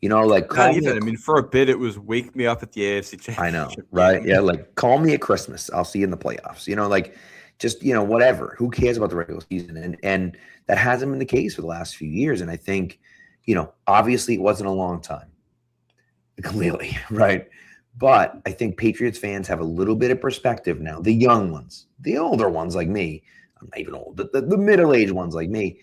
Not even. I mean, for a bit, it was wake me up at the AFC Championship. I know, right? Yeah, like call me at Christmas. I'll see you in the playoffs. Just whatever. Who cares about the regular season? And that hasn't been the case for the last few years. And I think, obviously it wasn't a long time, clearly, right? But I think Patriots fans have a little bit of perspective now. The young ones, the older ones like me, I'm not even old, the middle-aged ones like me,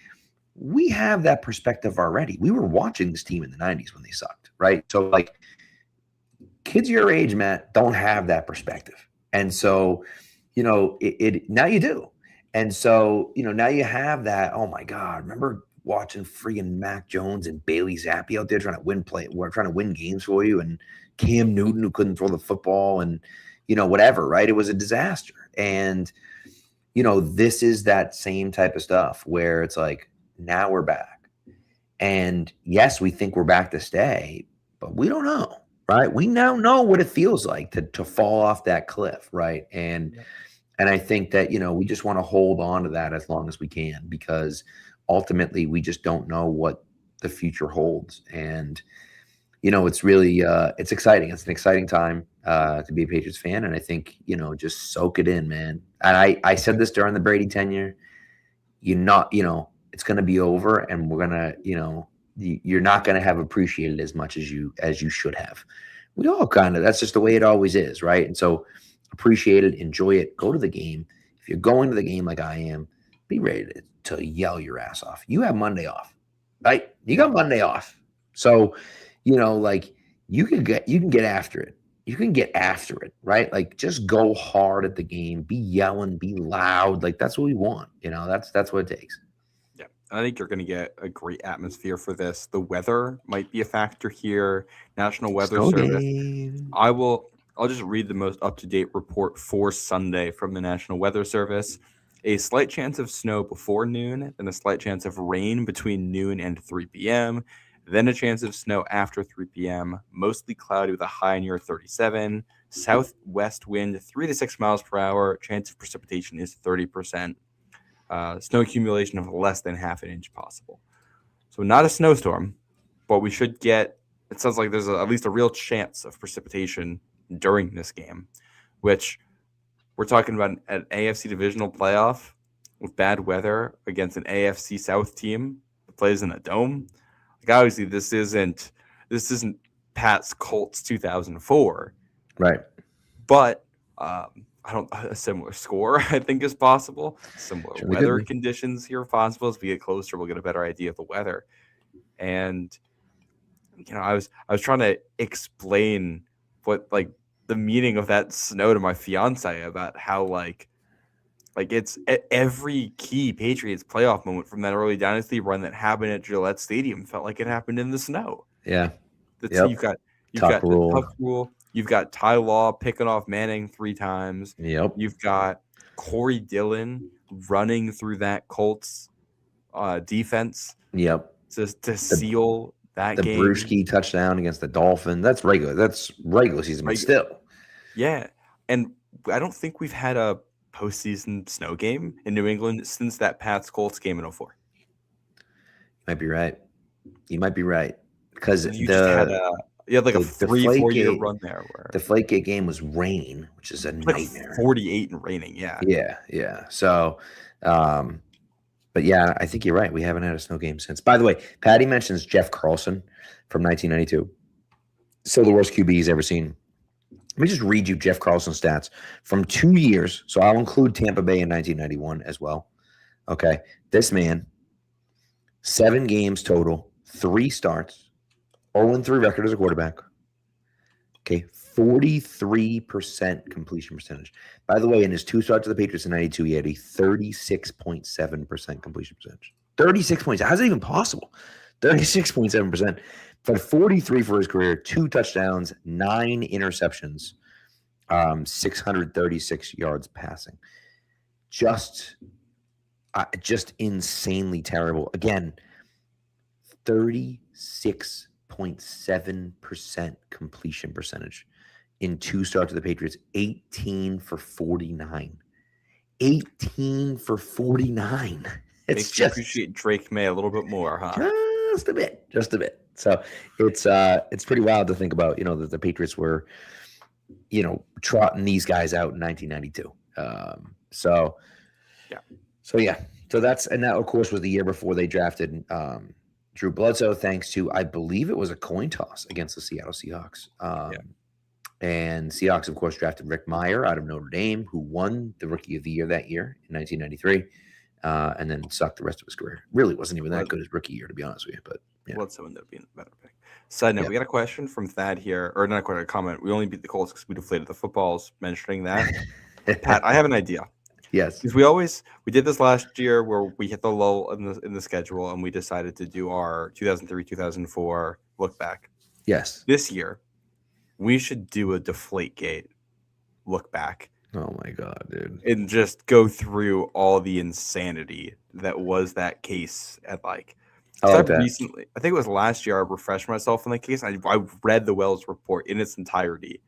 we have that perspective already. We were watching this team in the 90s when they sucked, right? So like kids your age, Matt, don't have that perspective. And so, now you do. And so, now you have that, oh my God, remember watching freaking Mac Jones and Bailey Zappi out there trying to win games for you, and Cam Newton who couldn't throw the football and, whatever, right? It was a disaster. And, this is that same type of stuff where it's like, now we're back. And yes, we think we're back to stay, but we don't know, right? We now know what it feels like to fall off that cliff, right? And I think that, we just want to hold on to that as long as we can, because ultimately we just don't know what the future holds. And, it's really, it's exciting. It's an exciting time to be a Patriots fan. And I think, just soak it in, man. And I said this during the Brady tenure, it's going to be over, and we're going to, you're not going to have appreciated as much as you should have. We all that's just the way it always is, right? And so appreciate it, enjoy it, go to the game. If you're going to the game like I am, be ready to yell your ass off. You have Monday off, right? You got Monday off. So, like you can get after it. You can get after it, right? Like just go hard at the game, be yelling, be loud. Like that's what we want. That's what it takes. Yeah. I think you're going to get a great atmosphere for this. The weather might be a factor here. National Weather Service. I'll just read the most up-to-date report for Sunday from the National Weather Service. A slight chance of snow before noon, then a slight chance of rain between noon and 3 p.m., then a chance of snow after 3 p.m., mostly cloudy with a high near 37, southwest wind 3 to 6 miles per hour, chance of precipitation is 30%, snow accumulation of less than half an inch possible. So not a snowstorm, but we should get, it sounds like there's at least a real chance of precipitation during this game, which we're talking about an AFC divisional playoff with bad weather against an AFC South team that plays in a dome. Like obviously this isn't Pat's Colts 2004. Right. But a similar score, I think, is possible. Similar Surely could weather be. conditions here are possible. As we get closer, we'll get a better idea of the weather. And I was trying to explain what like the meaning of that snow to my fiance about how like it's every key Patriots playoff moment from that early dynasty run that happened at Gillette Stadium felt like it happened in the snow. Yeah. You've Yep. got Tuck the rule. Tuck rule. You've got Ty Law picking off Manning 3 times. Yep. You've got Corey Dillon running through that Colts defense Yep. to seal that The game. Brewski touchdown against the Dolphins. That's regular season, but still. Yeah. And I don't think we've had a postseason snow game in New England since that Pats Colts game in 2004. You might be right. Because you had like a 3-4 year run there where the Deflategate game was rain, which is a nightmare. 48 and raining, yeah. Yeah. So but yeah, I think you're right. We haven't had a snow game since. By the way, Patty mentions Jeff Carlson from 1992. Still the worst QB he's ever seen. Let me just read you Jeff Carlson's stats from 2 years. So I'll include Tampa Bay in 1991 as well. Okay. This man, 7 games total, 3 starts, 0-3 record as a quarterback. Okay. 43% completion percentage. By the way, in his 2 starts to the Patriots in 92, he had a 36.7% completion percentage. 36 points. How's that even possible? 36.7%. But 43 for his career, 2 touchdowns, 9 interceptions, 636 yards passing. Just insanely terrible. Again, 36.7% completion percentage in 2 starts to the Patriots, 18 for 49. 18 for 49. It's makes you appreciate Drake May a little bit more, huh? Just a bit. So it's pretty wild to think about, that the Patriots were, trotting these guys out in 1992. So that of course was the year before they drafted Drew Bledsoe, thanks to, I believe it was a coin toss against the Seattle Seahawks. And Seahawks, of course, drafted Rick Meyer out of Notre Dame, who won the Rookie of the Year that year in 1993, and then sucked the rest of his career. Really wasn't even that good his rookie year, to be honest with you. But yeah. Bledsoe ended up being the better pick. Side note, we got a question from Thad here, or not quite a comment. We only beat the Colts because we deflated the footballs, mentioning that. Pat, I have an idea. Yes. Because we did this last year where we hit the lull in the schedule and we decided to do our 2003-2004 look back. Yes. This year, we should do a Deflategate look back. Oh my God, dude. And just go through all the insanity that was that case at like recently, I think it was last year, I refreshed myself on the case. And I read the Wells report in its entirety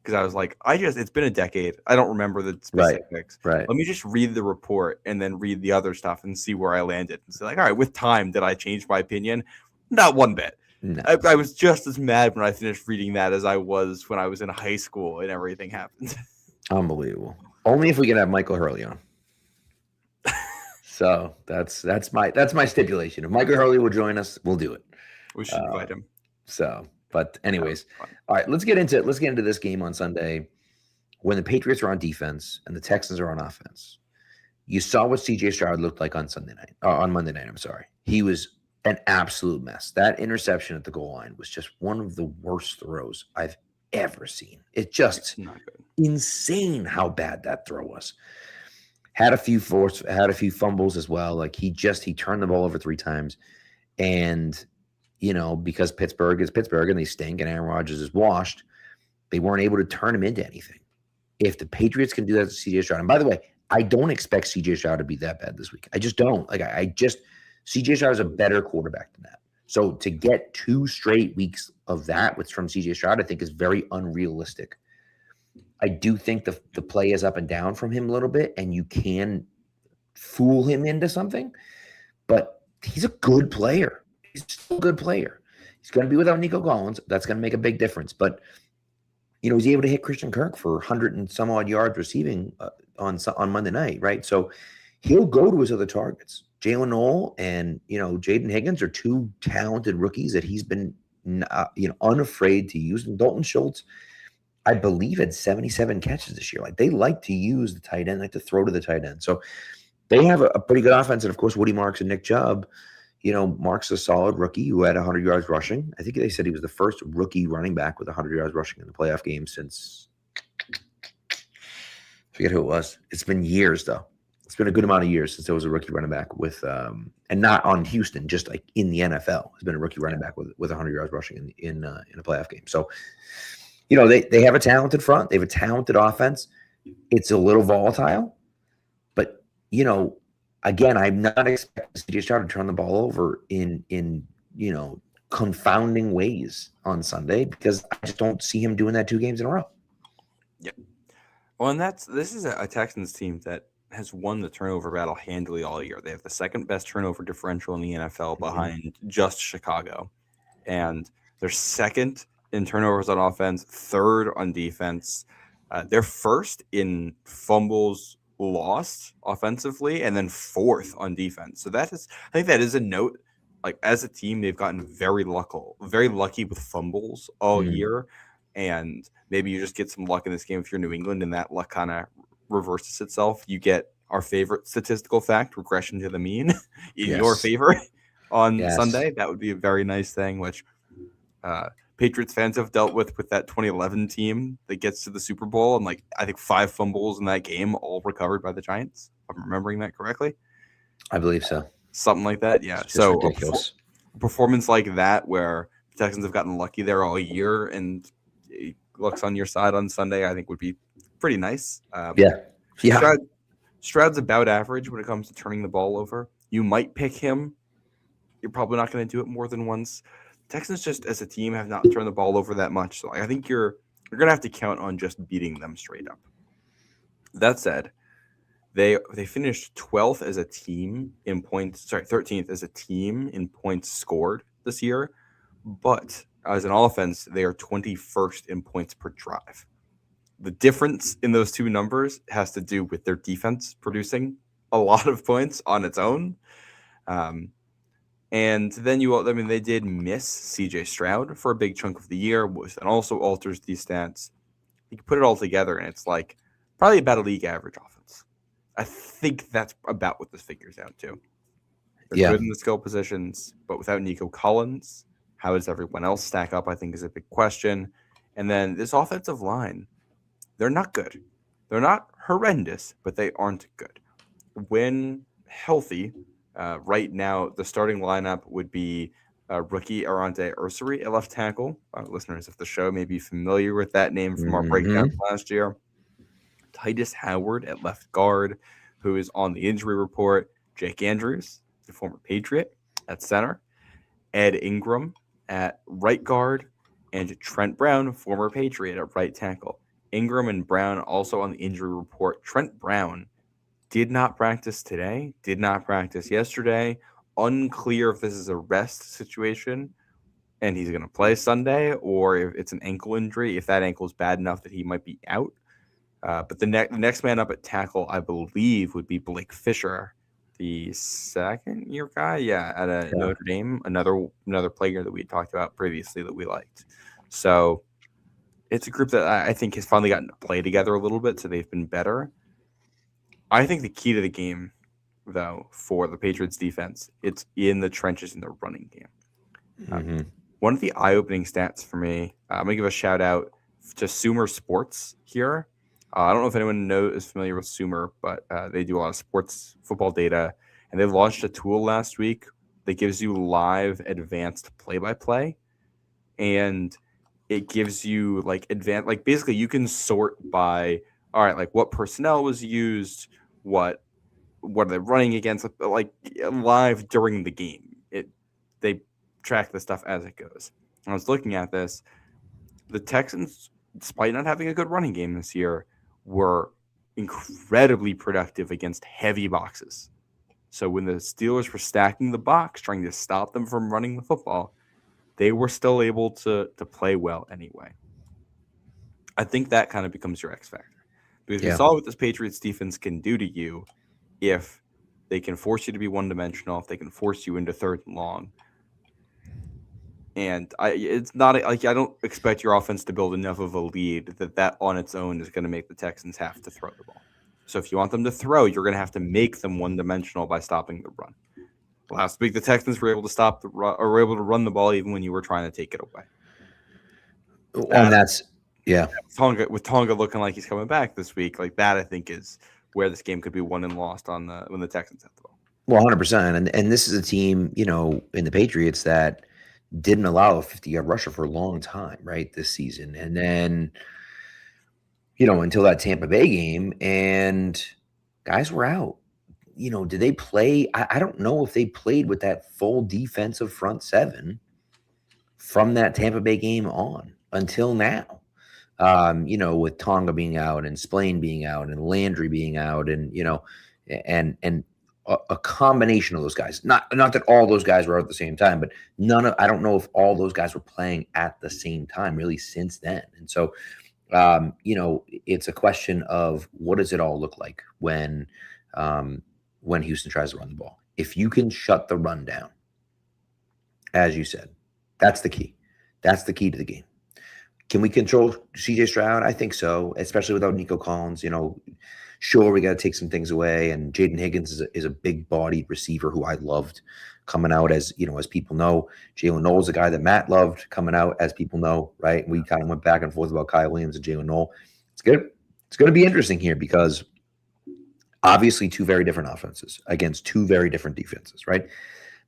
because I was like, it's been a decade. I don't remember the specifics. Right. Let me just read the report and then read the other stuff and see where I landed. And say like, all right, with time, did I change my opinion? Not one bit. No. I was just as mad when I finished reading that as I was when I was in high school and everything happened. Unbelievable. Only if we can have Michael Hurley on. So that's my stipulation. If Michael Hurley will join us, we'll do it. We should invite him. So, but anyways, all right, let's get into this game on Sunday when the Patriots are on defense and the Texans are on offense. You saw what CJ Stroud looked like on Monday night. I'm sorry. He was an absolute mess. That interception at the goal line was just one of the worst throws I've ever seen. It's just insane how bad that throw was. Had a few fumbles as well. Like he turned the ball over 3 times. And, because Pittsburgh is Pittsburgh and they stink and Aaron Rodgers is washed, they weren't able to turn him into anything. If the Patriots can do that to CJ Stroud, and by the way, I don't expect CJ Stroud to be that bad this week. I just don't. CJ Stroud is a better quarterback than that. So to get 2 straight weeks of that from CJ Stroud, I think is very unrealistic. I do think the play is up and down from him a little bit, and you can fool him into something, but he's a good player. He's still a good player. He's going to be without Nico Collins. That's going to make a big difference. But, he's able to hit Christian Kirk for 100 and some odd yards receiving on Monday night, right? So he'll go to his other targets. Jalen Noel and, Jaden Higgins are 2 talented rookies that he's been, unafraid to use. And Dalton Schultz, I believe, had 77 catches this year. Like, they like to use the tight end, like to throw to the tight end. So they have a pretty good offense. And of course, Woody Marks and Nick Chubb. Mark's a solid rookie who had 100 yards rushing. I think they said he was the first rookie running back with 100 yards rushing in the playoff game since, I forget who it was. It's been years, though. It's been a good amount of years since there was a rookie running back with, and not on Houston, just like in the NFL. There's been a rookie running back with 100 yards rushing in a playoff game. So, they have a talented front. They have a talented offense. It's a little volatile, but, again, I'm not expecting CJ Stroud to turn the ball over in confounding ways on Sunday, because I just don't see him doing that 2 games in a row. Yeah. Well, and this is a Texans team that has won the turnover battle handily all year. They have the second best turnover differential in the NFL behind just Chicago. And they're second in turnovers on offense, third on defense. They're first in fumbles lost offensively, and then fourth on defense. So I think that is a note. Like, as a team, they've gotten very lucky with fumbles all year. And maybe you just get some luck in this game if you're New England, and that luck kind of reverses itself. You get our favorite statistical fact, regression to the mean, in your favor on Sunday. That would be a very nice thing, which Patriots fans have dealt with that 2011 team that gets to the Super Bowl, and I think 5 fumbles in that game, all recovered by the Giants, if I'm remembering that correctly. I believe so. Something like that, yeah. So a performance like that, where the Texans have gotten lucky there all year, and it looks on your side on Sunday, I think would be pretty nice. Stroud's about average when it comes to turning the ball over. You might pick him. You're probably not going to do it more than once. Texans, just as a team, have not turned the ball over that much. So I think you're going to have to count on just beating them straight up. That said, they finished 12th as a team in points. 13th as a team in points scored this year. But as an offense, they are 21st in points per drive. The difference in those two numbers has to do with their defense producing a lot of points on its own. And then they did miss CJ Stroud for a big chunk of the year, which then also alters these stats. You can put it all together, and it's probably about a league average offense. I think that's about what this figures out to. They're good in the skill positions, but without Nico Collins, how does everyone else stack up, I think, is a big question. And then this offensive line, they're not good. They're not horrendous, but they aren't good. When healthy, right now, the starting lineup would be rookie Arante Ursary at left tackle. Listeners of the show may be familiar with that name from our breakdown last year. Titus Howard at left guard, who is on the injury report. Jake Andrews, the former Patriot, at center. Ed Ingram at right guard. And Trent Brown, former Patriot, at right tackle. Ingram and Brown also on the injury report. Trent Brown did not practice today, did not practice yesterday. Unclear if this is a rest situation and he's going to play Sunday, or if it's an ankle injury, if that ankle is bad enough that he might be out. But the next man up at tackle, I believe, would be Blake Fisher, the second-year guy, at Notre Dame, another player that we had talked about previously that we liked. So it's a group that I think has finally gotten to play together a little bit, so they've been better. I think the key to the game, though, for the Patriots defense, it's in the trenches in the running game. One of the eye-opening stats for me, I'm going to give a shout-out to Sumer Sports here. I don't know if anyone is familiar with Sumer, but they do a lot of sports football data, and they launched a tool last week that gives you live advanced play-by-play, and it gives you basically you can sort by, all right, what personnel was used, what are they running against, live during the game. They track the stuff as it goes. I was looking at this. The Texans, despite not having a good running game this year, were incredibly productive against heavy boxes. So when the Steelers were stacking the box, trying to stop them from running the football, they were still able to play well anyway. I think that kind of becomes your X factor. Because we saw what this Patriots defense can do to you if they can force you to be one-dimensional, if they can force you into third and long. And it's not like I don't expect your offense to build enough of a lead that on its own is going to make the Texans have to throw the ball. So if you want them to throw, you're going to have to make them one-dimensional by stopping the run. Last week, the Texans were able to stop the run, or were able to run the ball even when you were trying to take it away. With Tonga looking like he's coming back this week, like that, I think is where this game could be won and lost when the Texans have the ball. Well, 100%. And this is a team, in the Patriots that didn't allow a 50-yard rusher for a long time, right, this season. And then, until that Tampa Bay game, and guys were out. Did they play? I don't know if they played with that full defensive front seven from that Tampa Bay game on until now. With Tonga being out and Splain being out and Landry being out and, and a combination of those guys. Not that all those guys were out at the same time, but I don't know if all those guys were playing at the same time really since then. And so, it's a question of what does it all look like when Houston tries to run the ball. If you can shut the run down, as you said, that's the key. That's the key to the game. Can we control CJ Stroud? I think so, especially without Nico Collins. Sure, we got to take some things away. And Jaden Higgins is a big-bodied receiver who I loved coming out, as people know. Jalen Noel is a guy that Matt loved coming out, as people know, right? We kind of went back and forth about Kyle Williams and Jalen Noel. It's good. It's going to be interesting here because obviously two very different offenses against two very different defenses, right?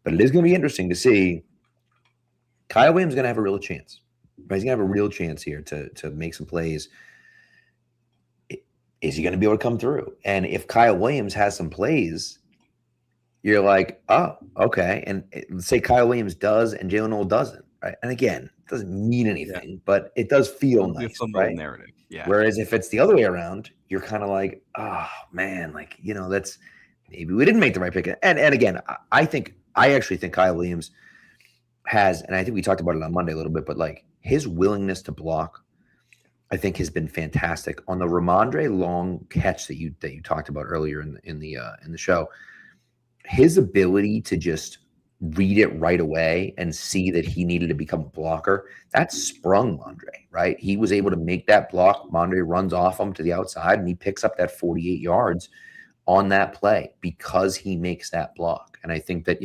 But it is going to be interesting to see. Kyle Williams is going to have a real chance. Right? He's going to have a real chance here to make some plays. Is he going to be able to come through? And if Kyle Williams has some plays, you're like, oh, okay. And let's say Kyle Williams does and Jalen Noel doesn't, right? And again, it doesn't mean anything, but it does feel nice, right? Narrative. Yeah. Whereas if it's the other way around, you're kind of like, oh, man, that's maybe we didn't make the right pick. And again, I actually think Kyle Williams has, and I think we talked about it on Monday a little bit, but his willingness to block, I think, has been fantastic. On the Ramondre Long catch that you talked about earlier in the show, his ability to just read it right away and see that he needed to become a blocker, that sprung Mondre, right? He was able to make that block. Mondre runs off him to the outside, and he picks up that 48 yards on that play because he makes that block. And I think that,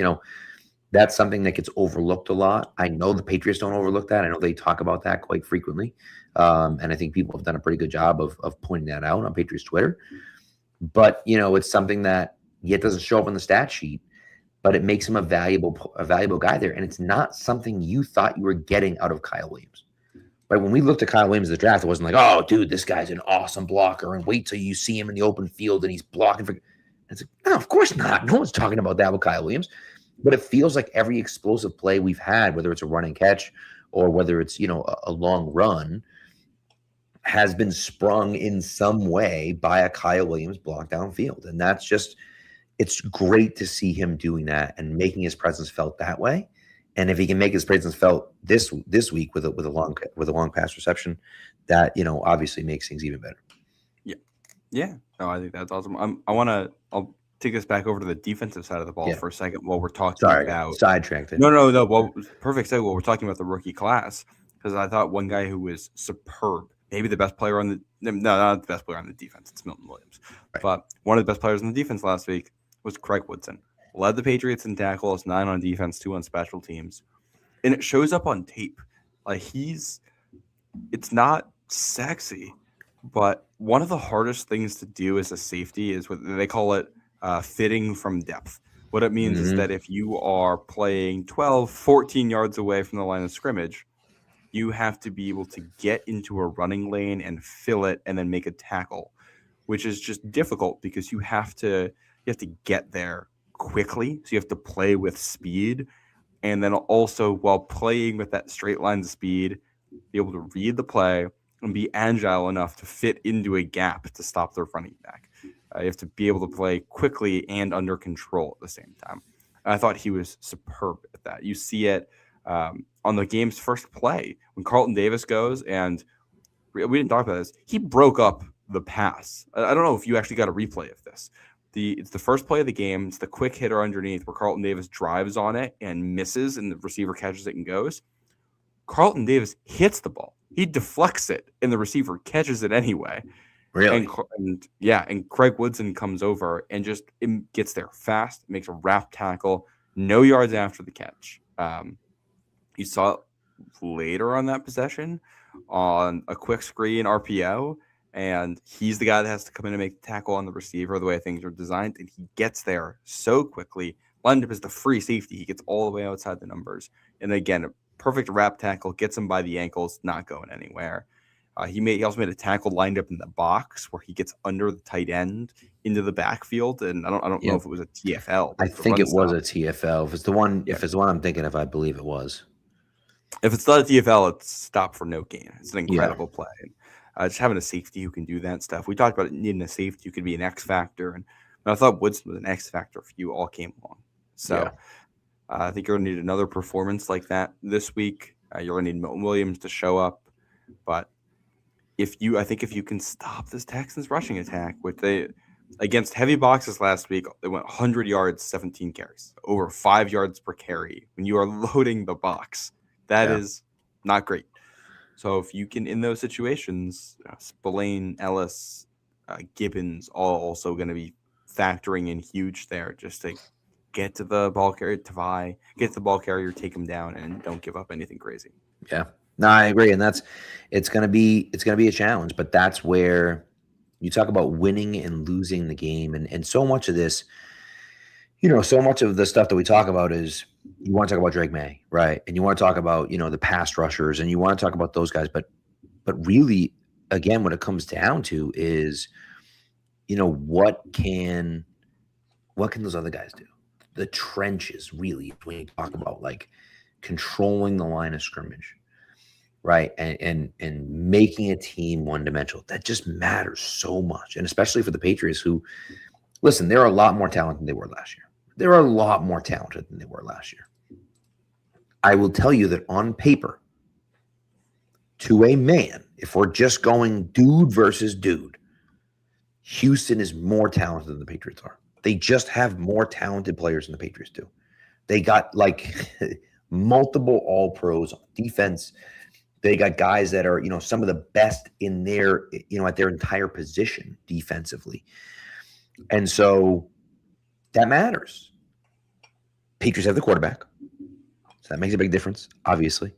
that's something that gets overlooked a lot. I know the Patriots don't overlook that. I know they talk about that quite frequently. And I think people have done a pretty good job of pointing that out on Patriots Twitter. But, it's something that yet doesn't show up on the stat sheet, but it makes him a valuable guy there. And it's not something you thought you were getting out of Kyle Williams. Right? When we looked at Kyle Williams in the draft, it wasn't like, oh, dude, this guy's an awesome blocker. And wait till you see him in the open field and he's blocking for. It's like, no, of course not. No one's talking about that with Kyle Williams. But it feels like every explosive play we've had, whether it's a running catch or whether it's, a long run, has been sprung in some way by a Kyle Williams block downfield. And that's just, it's great to see him doing that and making his presence felt that way. And if he can make his presence felt this week with a long pass reception, that, obviously makes things even better. Yeah. No, I think that's awesome. I'll take us back over to the defensive side of the ball for a second while we're talking about sidetracked it. No. Well, perfect segue. We're talking about the rookie class, because I thought one guy who was superb, maybe the best player not the best player on the defense, it's Milton Williams, but one of the best players on the defense last week was Craig Woodson. Led the Patriots in tackles, 9 on defense, 2 on special teams, and it shows up on tape. It's not sexy, but one of the hardest things to do as a safety is what they call it. Fitting from depth. What it means is that if you are playing 12, 14 yards away from the line of scrimmage, you have to be able to get into a running lane and fill it and then make a tackle, which is just difficult because you have to get there quickly. So you have to play with speed. And then also, while playing with that straight line of speed, be able to read the play and be agile enough to fit into a gap to stop their running back. You have to be able to play quickly and under control at the same time. And I thought he was superb at that. You see it on the game's first play when Carlton Davis goes, and we didn't talk about this. He broke up the pass. I don't know if you actually got a replay of this. It's the first play of the game. It's the quick hitter underneath where Carlton Davis drives on it and misses, and the receiver catches it and goes. Carlton Davis hits the ball. He deflects it, and the receiver catches it anyway. Really? And Craig Woodson comes over and just gets there fast, makes a wrap tackle, no yards after the catch. You saw it later on that possession on a quick screen RPO, and he's the guy that has to come in and make the tackle on the receiver the way things are designed, and he gets there so quickly. Lined up as the free safety. He gets all the way outside the numbers. And again, a perfect wrap tackle, gets him by the ankles, not going anywhere. He also made a tackle lined up in the box where he gets under the tight end into the backfield, and I don't know if it was a TFL. I think it was a TFL. If it's the one, I'm thinking of, I believe it was. If it's not a TFL, it's stop for no gain. It's an incredible play. And, just having a safety who can do that stuff. We talked about needing a safety who could be an X factor, and I thought Woodson was an X factor for you all came along. So I think you're going to need another performance like that this week. You're going to need Milton Williams to show up. But if you can stop this Texans rushing attack, which they against heavy boxes last week, they went 100 yards, 17 carries, over 5 yards per carry. When you are loading the box, that is not great. So if you can, in those situations, Spillane, Ellis, Gibbons, all also going to be factoring in huge there just to get to the ball carrier, get to the ball carrier, take him down, and don't give up anything crazy. Yeah, no, I agree, and it's gonna be a challenge. But that's where you talk about winning and losing the game, and so much of this, so much of the stuff that we talk about is you want to talk about Drake May, right? And you want to talk about the pass rushers, and you want to talk about those guys, but really, again, what it comes down to is, what can those other guys do? The trenches, really, when you talk about like controlling the line of scrimmage, right? And making a team one-dimensional. That just matters so much. And especially for the Patriots who, listen, they're a lot more talented than they were last year. They're a lot more talented than they were last year. I will tell you that on paper, to a man, if we're just going dude versus dude, Houston is more talented than the Patriots are. They just have more talented players than the Patriots do. They got like multiple all-pros on defense. They got guys that are, some of the best in their, at their entire position defensively. And so that matters. Patriots have the quarterback. So that makes a big difference, obviously.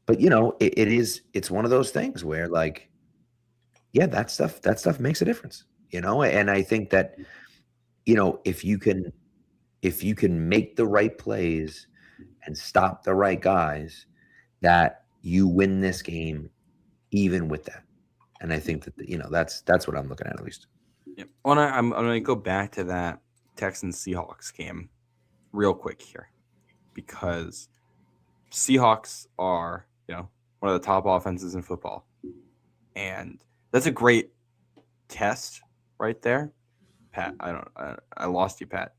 But, it's one of those things where like, that stuff makes a difference, and I think that, if you can make the right plays and stop the right guys, that you win this game even with that. And I think that, that's what I'm looking at least. Yeah. Well, I'm going to go back to that Texans-Seahawks game real quick here, because Seahawks are, one of the top offenses in football. And that's a great test right there. Pat, I lost you, Pat.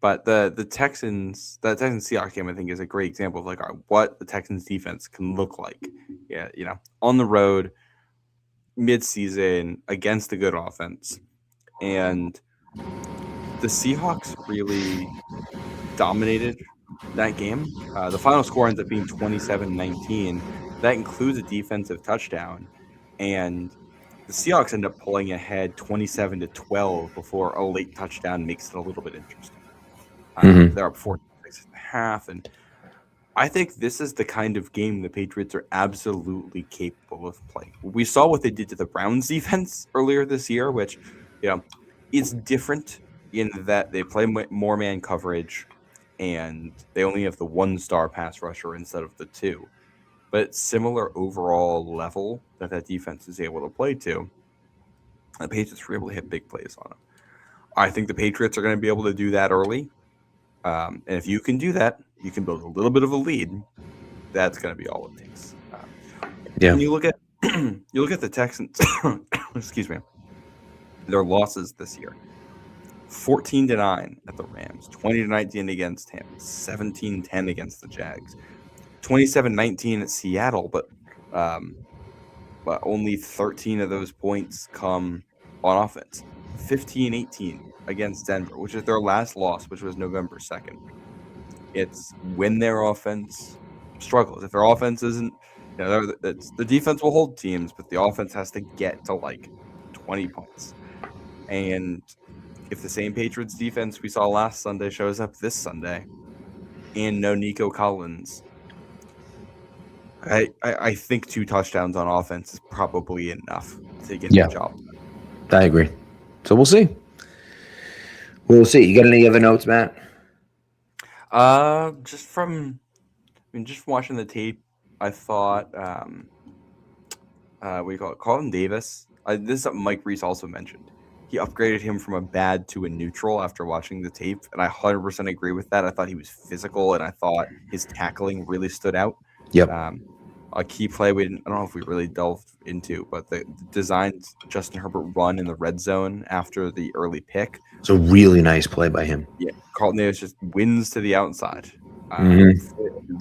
But the Texans Seahawks game, I think, is a great example of like what the Texans defense can look like. Yeah, on the road, mid-season against a good offense, and the Seahawks really dominated that game. The final score ends up being 27-19. That includes a defensive touchdown, and the Seahawks end up pulling ahead 27-12 before a late touchdown makes it a little bit interesting. They're up 46.5, and I think this is the kind of game the Patriots are absolutely capable of playing. We saw what they did to the Browns defense earlier this year, which, it's different in that they play more man coverage, and they only have the one-star pass rusher instead of the two. But similar overall level that defense is able to play to, the Patriots were able to hit big plays on them. I think the Patriots are going to be able to do that early. And if you can do that, you can build a little bit of a lead. That's going to be all it takes. When you look at the Texans, excuse me, their losses this year: 14-9 at the Rams, 20-19 against him, 17-10 against the Jags, 27-19 at Seattle, but only 13 of those points come on offense. 15-18 against Denver, which is their last loss, which was November 2nd. It's when their offense struggles. If their offense isn't, the defense will hold teams, but the offense has to get to like 20 points. And if the same Patriots defense we saw last Sunday shows up this Sunday, and no Nico Collins, I think 2 touchdowns on offense is probably enough to get the job done. I agree. So we'll see. We'll see. You got any other notes, Matt? Just from watching the tape, I thought, what do you call it? Carlton Davis. This is something Mike Reese also mentioned. He upgraded him from a bad to a neutral after watching the tape, and I 100% agree with that. I thought he was physical, and I thought his tackling really stood out. Yep. A key play I don't know if we really delved into, but the designed Justin Herbert run in the red zone after the early pick. It's a really nice play by him. Yeah, Carlton Davis just wins to the outside,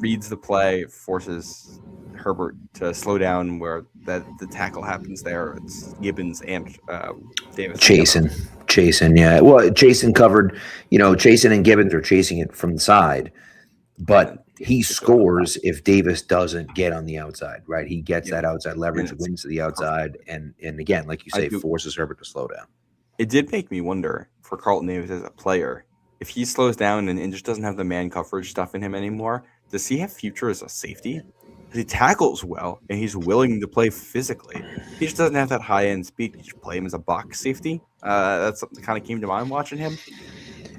reads the play, forces Herbert to slow down where the tackle happens there. It's Gibbons and Davis. Chasing, yeah. Well, Chasing covered, Chasing and Gibbons are chasing it from the side, but he scores if Davis doesn't get on the outside, right? He gets that outside leverage, wins to the outside, and again, like you say, forces Herbert to slow down. It did make me wonder for Carlton Davis as a player, if he slows down and just doesn't have the man coverage stuff in him anymore, does he have future as a safety? He tackles well, and he's willing to play physically. He just doesn't have that high-end speed. You should play him as a box safety. That's something that kind of came to mind watching him.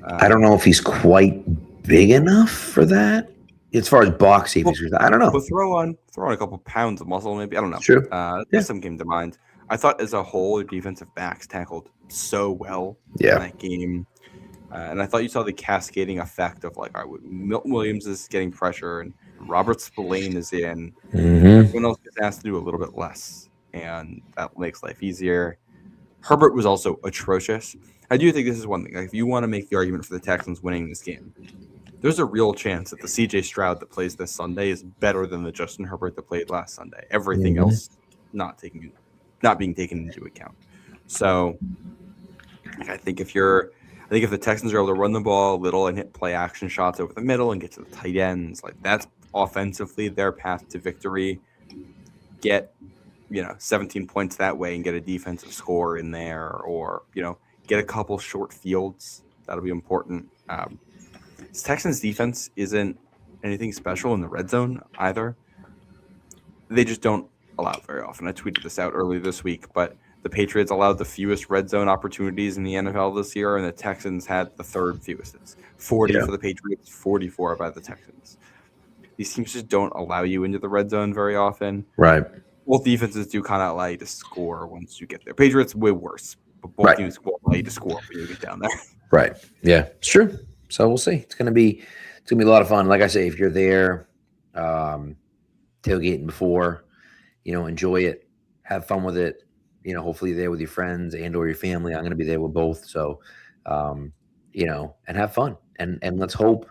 I don't know if he's quite big enough for that. As far as box safety, I don't know. But throw on a couple pounds of muscle, maybe. I don't know. True. Something came to mind. I thought as a whole, the defensive backs tackled so well in that game. And I thought you saw the cascading effect of like, all right, Milton Williams is getting pressure and Robert Spillane is in. Everyone else gets asked to do a little bit less, and that makes life easier. Herbert was also atrocious. I do think this is one thing. Like, if you want to make the argument for the Texans winning this game, there's a real chance that the C.J. Stroud that plays this Sunday is better than the Justin Herbert that played last Sunday. Everything else not being taken into account. So I think if the Texans are able to run the ball a little and hit play action shots over the middle and get to the tight ends, like that's offensively their path to victory. Get 17 points that way and get a defensive score in there, or get a couple short fields. That'll be important. Texans defense isn't anything special in the red zone either. They just don't allow it very often. I tweeted this out earlier this week, but the Patriots allowed the fewest red zone opportunities in the NFL this year, and the Texans had the third fewest. It's 40 for the Patriots, 44 by the Texans. These teams just don't allow you into the red zone very often. Right. Both defenses do kind of allow you to score once you get there. Patriots way worse, but both teams will allow you to score when you get down there. Right. Yeah, it's true. So we'll see. It's gonna be a lot of fun. Like I say, if you're there, tailgating before, enjoy it, have fun with it. Hopefully you're there with your friends and or your family. I'm gonna be there with both. So, and have fun. And let's hope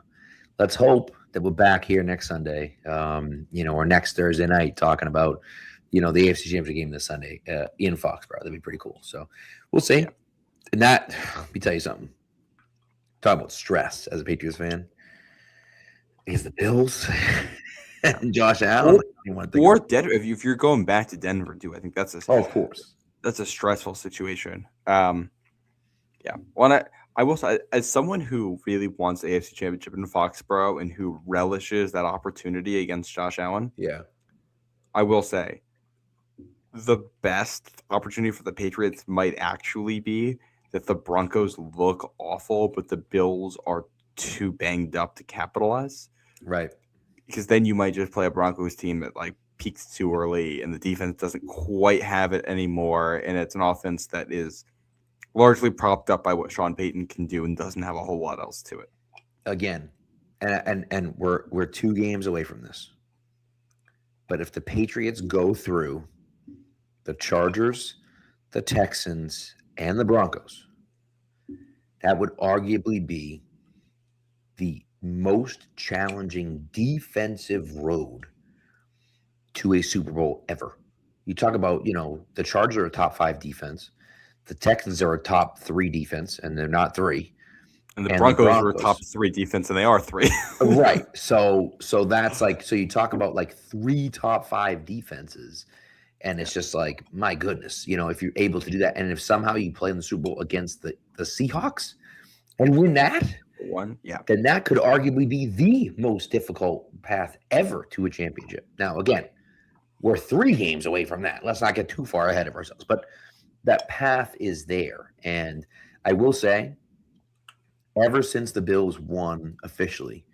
that we're back here next Sunday, or next Thursday night talking about, the AFC Championship game this Sunday in Foxborough. That'd be pretty cool. So we'll see. And that, let me tell you something. Talk about stress as a Patriots fan. Against the Bills and Josh Allen. Or Denver. If you're going back to Denver too, I think that's of course. That's a stressful situation. Well, I will say, as someone who really wants the AFC Championship in Foxborough and who relishes that opportunity against Josh Allen, I will say the best opportunity for the Patriots might actually be that the Broncos look awful, but the Bills are too banged up to capitalize. Right. Because then you might just play a Broncos team that like peaks too early and the defense doesn't quite have it anymore. And it's an offense that is largely propped up by what Sean Payton can do and doesn't have a whole lot else to it. Again, and we're 2 games away from this. But if the Patriots go through the Chargers, the Texans, and the Broncos, that would arguably be the most challenging defensive road to a Super Bowl ever. You talk about, the Chargers are a top 5 defense. The Texans are a top 3 defense, and they're not 3. And the Broncos were a top 3 defense, and they are 3. Right. So that's like, so you talk about like 3 top 5 defenses, and it's just like, my goodness, if you're able to do that, and if somehow you play in the Super Bowl against the Seahawks and win that, then that could arguably be the most difficult path ever to a championship. Now, again, we're 3 games away from that. Let's not get too far ahead of ourselves, but that path is there. And I will say, ever since the Bills won officially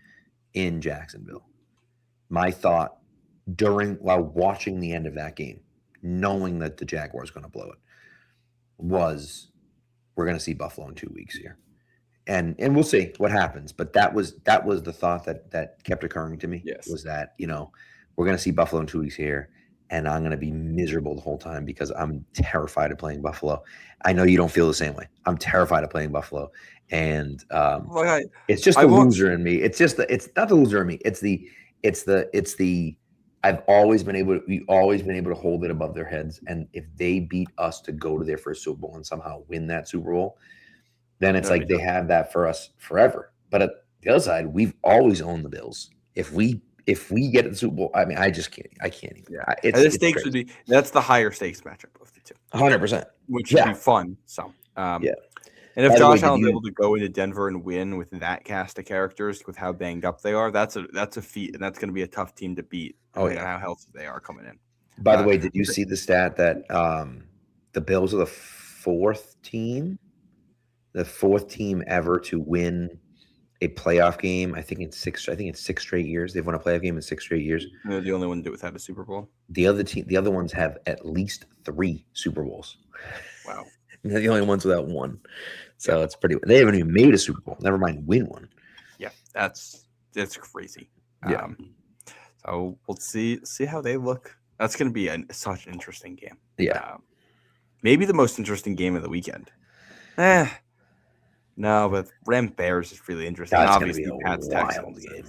in Jacksonville, my thought while watching the end of that game, knowing that the Jaguars going to blow it, was we're going to see Buffalo in 2 weeks here. And we'll see what happens. But that was the thought that kept occurring to me. Yes. Was that, we're going to see Buffalo in 2 weeks here, and I'm going to be miserable the whole time because I'm terrified of playing Buffalo. I know you don't feel the same way. I'm terrified of playing Buffalo. And it's just the loser in me. It's not the loser in me. It's the we've always been able to hold it above their heads. And if they beat us to go to their first Super Bowl and somehow win that Super Bowl, then it's like they have that for us forever. But at the other side, we've always owned the Bills. If we get the Super Bowl, I mean, I just can't. I can't even. Yeah. The stakes would be that's the higher stakes matchup of the two. 100%. Which would be fun. So And if Josh Allen's able to go into Denver and win with that cast of characters, with how banged up they are, that's a feat, and that's going to be a tough team to beat. How healthy they are coming in. By the way, did you see the stat that the Bills are the fourth team ever to win a playoff game? I think it's 6 straight years. They've won a playoff game in 6 straight years. They're the only one to do without a Super Bowl. The other ones have at least 3 Super Bowls. Wow. They're the only ones without 1. So it's pretty. They haven't even made a Super Bowl. Never mind win one. Yeah, that's crazy. Yeah. So we'll see how they look. That's going to be such an interesting game. Yeah. Maybe the most interesting game of the weekend. No, but Bears is really interesting. That's Obviously, Pats Texans game.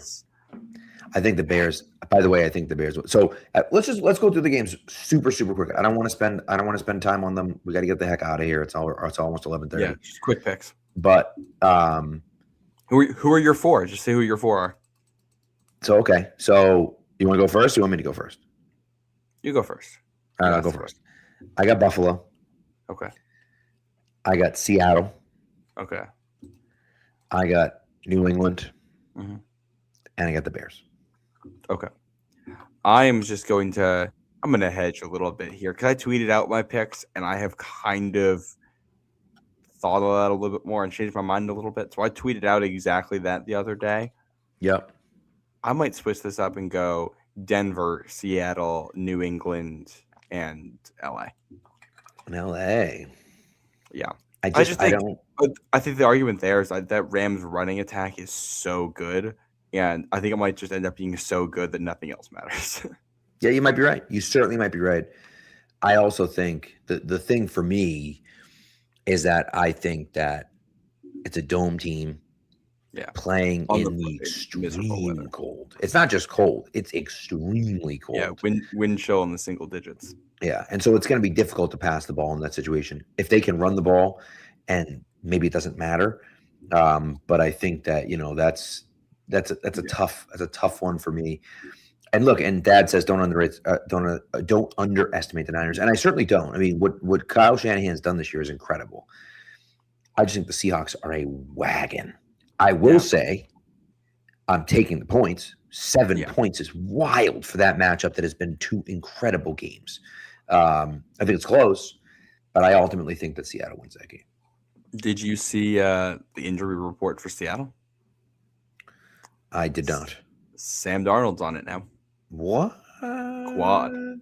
I think the Bears. By the way, I think the Bears. So let's go through the games super quick. I don't want to spend time on them. We got to get the heck out of here. It's almost 11:30. Yeah, just quick picks. But who are your 4? Just say who your 4 are. So okay. So you want to go first? Or you want me to go first? You go first. All right, I'll go first. I got Buffalo. Okay. I got Seattle. Okay. I got New England. Mm-hmm. And I got the Bears. Okay. I'm going to hedge a little bit here because I tweeted out my picks and I have kind of thought of that a little bit more and changed my mind a little bit. So I tweeted out exactly that the other day. Yep. I might switch this up and go Denver, Seattle, New England, and LA. LA. Yeah. I think the argument there is that Rams running attack is so good. And I think it might just end up being so good that nothing else matters. Yeah, you might be right. You certainly might be right. I also think the thing for me is that I think that it's a dome team playing in the extreme cold. It's not just cold. It's extremely cold. Yeah, wind chill in the single digits. Yeah, and so it's going to be difficult to pass the ball in that situation. If they can run the ball, and maybe it doesn't matter, but I think that that's a tough one for me. And look, and Dad says don't underestimate the Niners, and I certainly don't. I mean, what Kyle Shanahan's done this year is incredible. I just think the Seahawks are a wagon. I will say, I'm taking the points. 7 points is wild for that matchup that has been 2 incredible games. I think it's close, but I ultimately think that Seattle wins that game. Did you see the injury report for Seattle? I did not. Sam Darnold's on it now. What? Quad. No,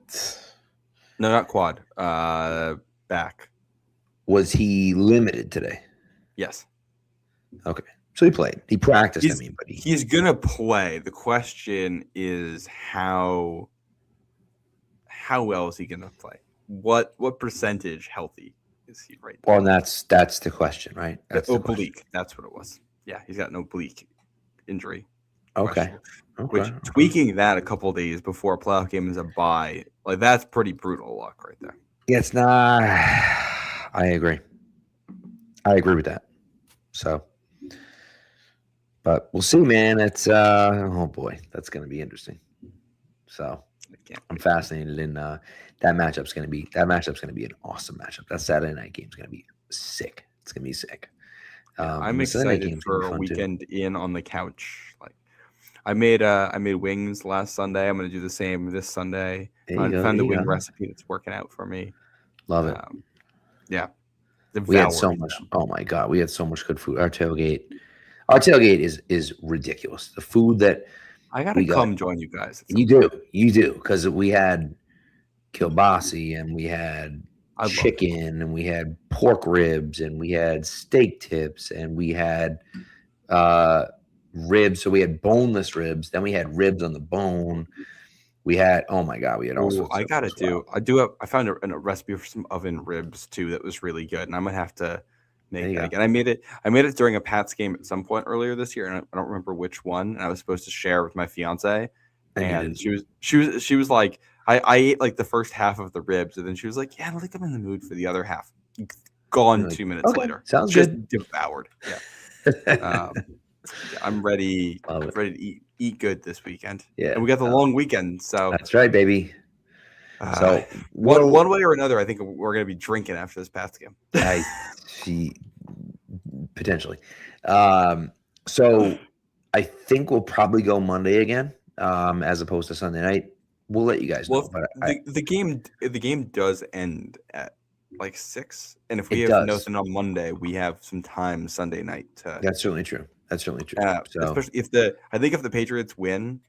not quad. Back. Was he limited today? Yes. Okay. So he played. He practiced, but he's going to play. The question is how well is he going to play? What percentage healthy is he right now? Well, and that's the question, right? That's the oblique. That's what it was. Yeah, he's got an oblique injury. Okay. Tweaking that a couple of days before a playoff game is a bye, that's pretty brutal luck right there. It's not. I agree with that. So But we'll see, man. It's oh boy, that's going to be interesting. So I'm fascinated in that matchup's going to be an awesome matchup. That Saturday night game is going to be sick. It's going to be sick. I'm the Sunday excited game's gonna be for a fun, too. weekend in on the couch. Like I made wings last Sunday. I'm gonna do the same this Sunday. There you I go, found a there you wing go. recipe that's working out for me. Love it. Yeah, We had so devouring much. them. Oh my god, we had so much good food. Our tailgate is ridiculous. The food that I gotta we got. come join you guys. at some You point. do, because we had kielbasi and we had I'd love to. chicken and we had pork ribs and we had steak tips and we had ribs. So we had boneless ribs. Then we had ribs on the bone. We had, oh my god, we had all Ooh, sorts of I stuff. gotta It was wild. do. I do have. I found a recipe for some oven ribs too that was really good, and I might have to There make you that go. again. I made it during a Pats game at some point earlier this year, and I don't remember which one. And I was supposed to share with my fiance, And you and didn't. she was like, I ate like the first half of the ribs, and then she was like, yeah, I don't think I'm in the mood for the other half. Gone You're like, 2 minutes okay, later. sounds Just good. devoured. Yeah. I'm ready. Love it. Ready to eat good this weekend. Yeah, And we got the long weekend, so that's right, baby. So one way or another, I think we're going to be drinking after this Pats game. Potentially. So I think we'll probably go Monday again, as opposed to Sunday night. We'll let you guys know. But the game does end at like 6, and if we It have does. nothing on Monday, we have some time Sunday night to. That's certainly true. So Especially if I think if the Patriots win,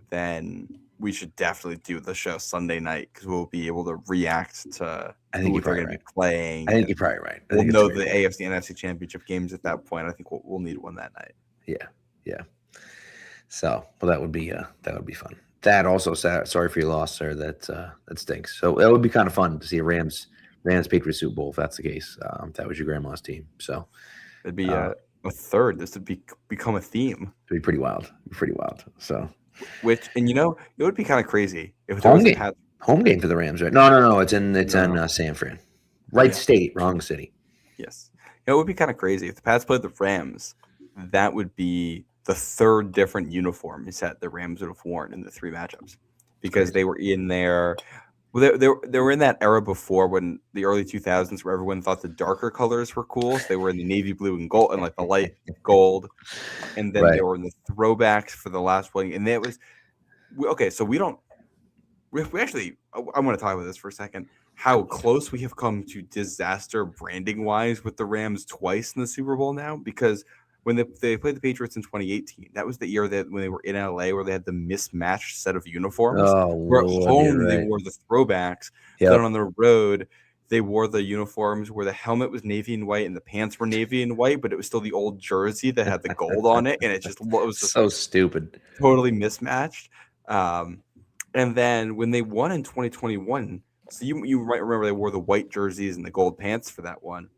then we should definitely do the show Sunday night because we'll be able to react to who they're going to be playing. I think you're probably right. We'll know the AFC and NFC championship games at that point. I think we'll need one that night. Yeah. So, well, that would be fun. That also, sorry for your loss, sir. That stinks. So it would be kind of fun to see a Rams Patriots Super Bowl if that's the case. If that was your grandma's team. So it'd be a third. This would become a theme. It'd be pretty wild. So, and it would be kind of crazy if home game for the Rams, right? No. It's in San Fran, right state, wrong city. Yes, it would be kind of crazy if the Pats played the Rams. That would be the third different uniform set the Rams would have worn in the 3 matchups because they were in there. Well, they were in that era before when the early 2000s where everyone thought the darker colors were cool. So they were in the navy blue and gold and like the light gold. And then they were in the throwbacks for the last one. And that was okay. So we actually, I want to talk about this for a second. How close we have come to disaster branding wise with the Rams twice in the Super Bowl now, because when they played the Patriots in 2018, that was the year when they were in LA where they had the mismatched set of uniforms. Where at home they wore the throwbacks, then on the road they wore the uniforms where the helmet was navy and white and the pants were navy and white, but it was still the old jersey that had the gold on it, and it was just so stupid, totally mismatched. And then when they won in 2021, so you might remember they wore the white jerseys and the gold pants for that one.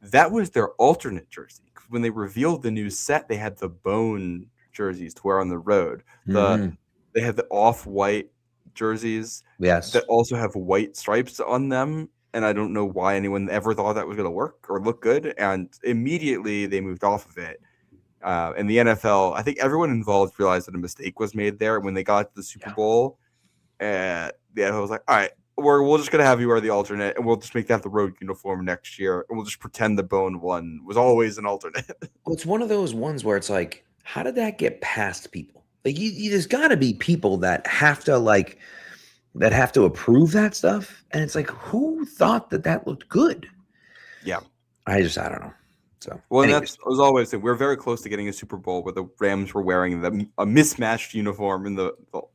That was their alternate jersey. When they revealed the new set, they had the bone jerseys to wear on the road. They had the off-white jerseys that also have white stripes on them. And I don't know why anyone ever thought that was going to work or look good. And immediately they moved off of it. And the NFL, I think everyone involved realized that a mistake was made there. When they got to the Super Bowl, the NFL was like, all right, we're just going to have you wear the alternate, and we'll just make that the road uniform next year, and we'll just pretend the bone one was always an alternate. Well, it's one of those ones where it's like, how did that get past people? Like, there's got to be people that have to approve that stuff, and it's like, who thought that looked good? Yeah, I don't know. So, well, and that's I was always saying we're very close to getting a Super Bowl where the Rams were wearing a mismatched uniform in the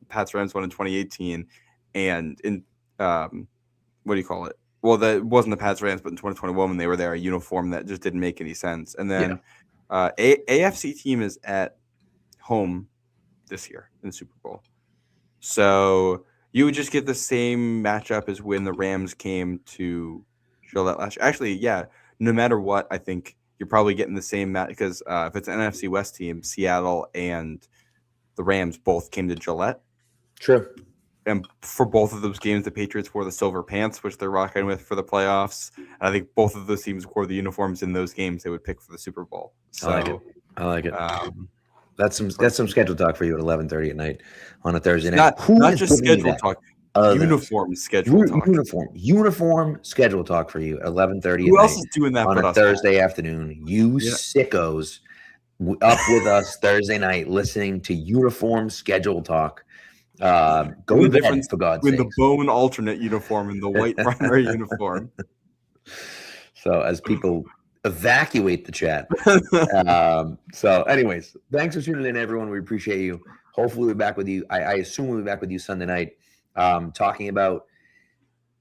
Pats Rams one in 2018, and in what do you call it? Well, that wasn't the Pats Rams, but in 2021 when they were there, a uniform that just didn't make any sense. And then AFC team is at home this year in the Super Bowl, so you would just get the same matchup as when the Rams came to Gillette last year. Actually, yeah, no matter what, I think you're probably getting the same match because if it's an NFC West team, Seattle and the Rams both came to Gillette. True. And for both of those games, the Patriots wore the silver pants, which they're rocking with for the playoffs. And I think both of those teams wore the uniforms in those games they would pick for the Super Bowl. So I like it. Um, That's some schedule talk for you at 11:30 at night on a Thursday night. not Who not is just giving you schedule that? talk, Others. uniform schedule talk. Uniform schedule talk for you at 11:30 Who at else night is doing that on but a us, Matt? Thursday afternoon. You Yeah. sickos up with us Thursday night listening to uniform schedule talk. Go And to the bed, difference for God's between sake. the bone alternate uniform and the white primary uniform. So as people evacuate the chat. So anyways, thanks for tuning in, everyone. We appreciate you. Hopefully we'll be back with you. I assume we'll be back with you Sunday night, talking about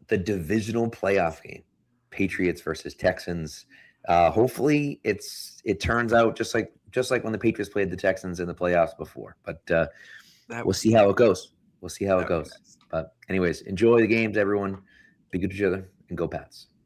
the divisional playoff game, Patriots versus Texans. Hopefully it turns out just like when the Patriots played the Texans in the playoffs before. But we'll see how it goes. We'll see how it goes. Nice. But anyways, enjoy the games, everyone. Be good to each other and go Pats.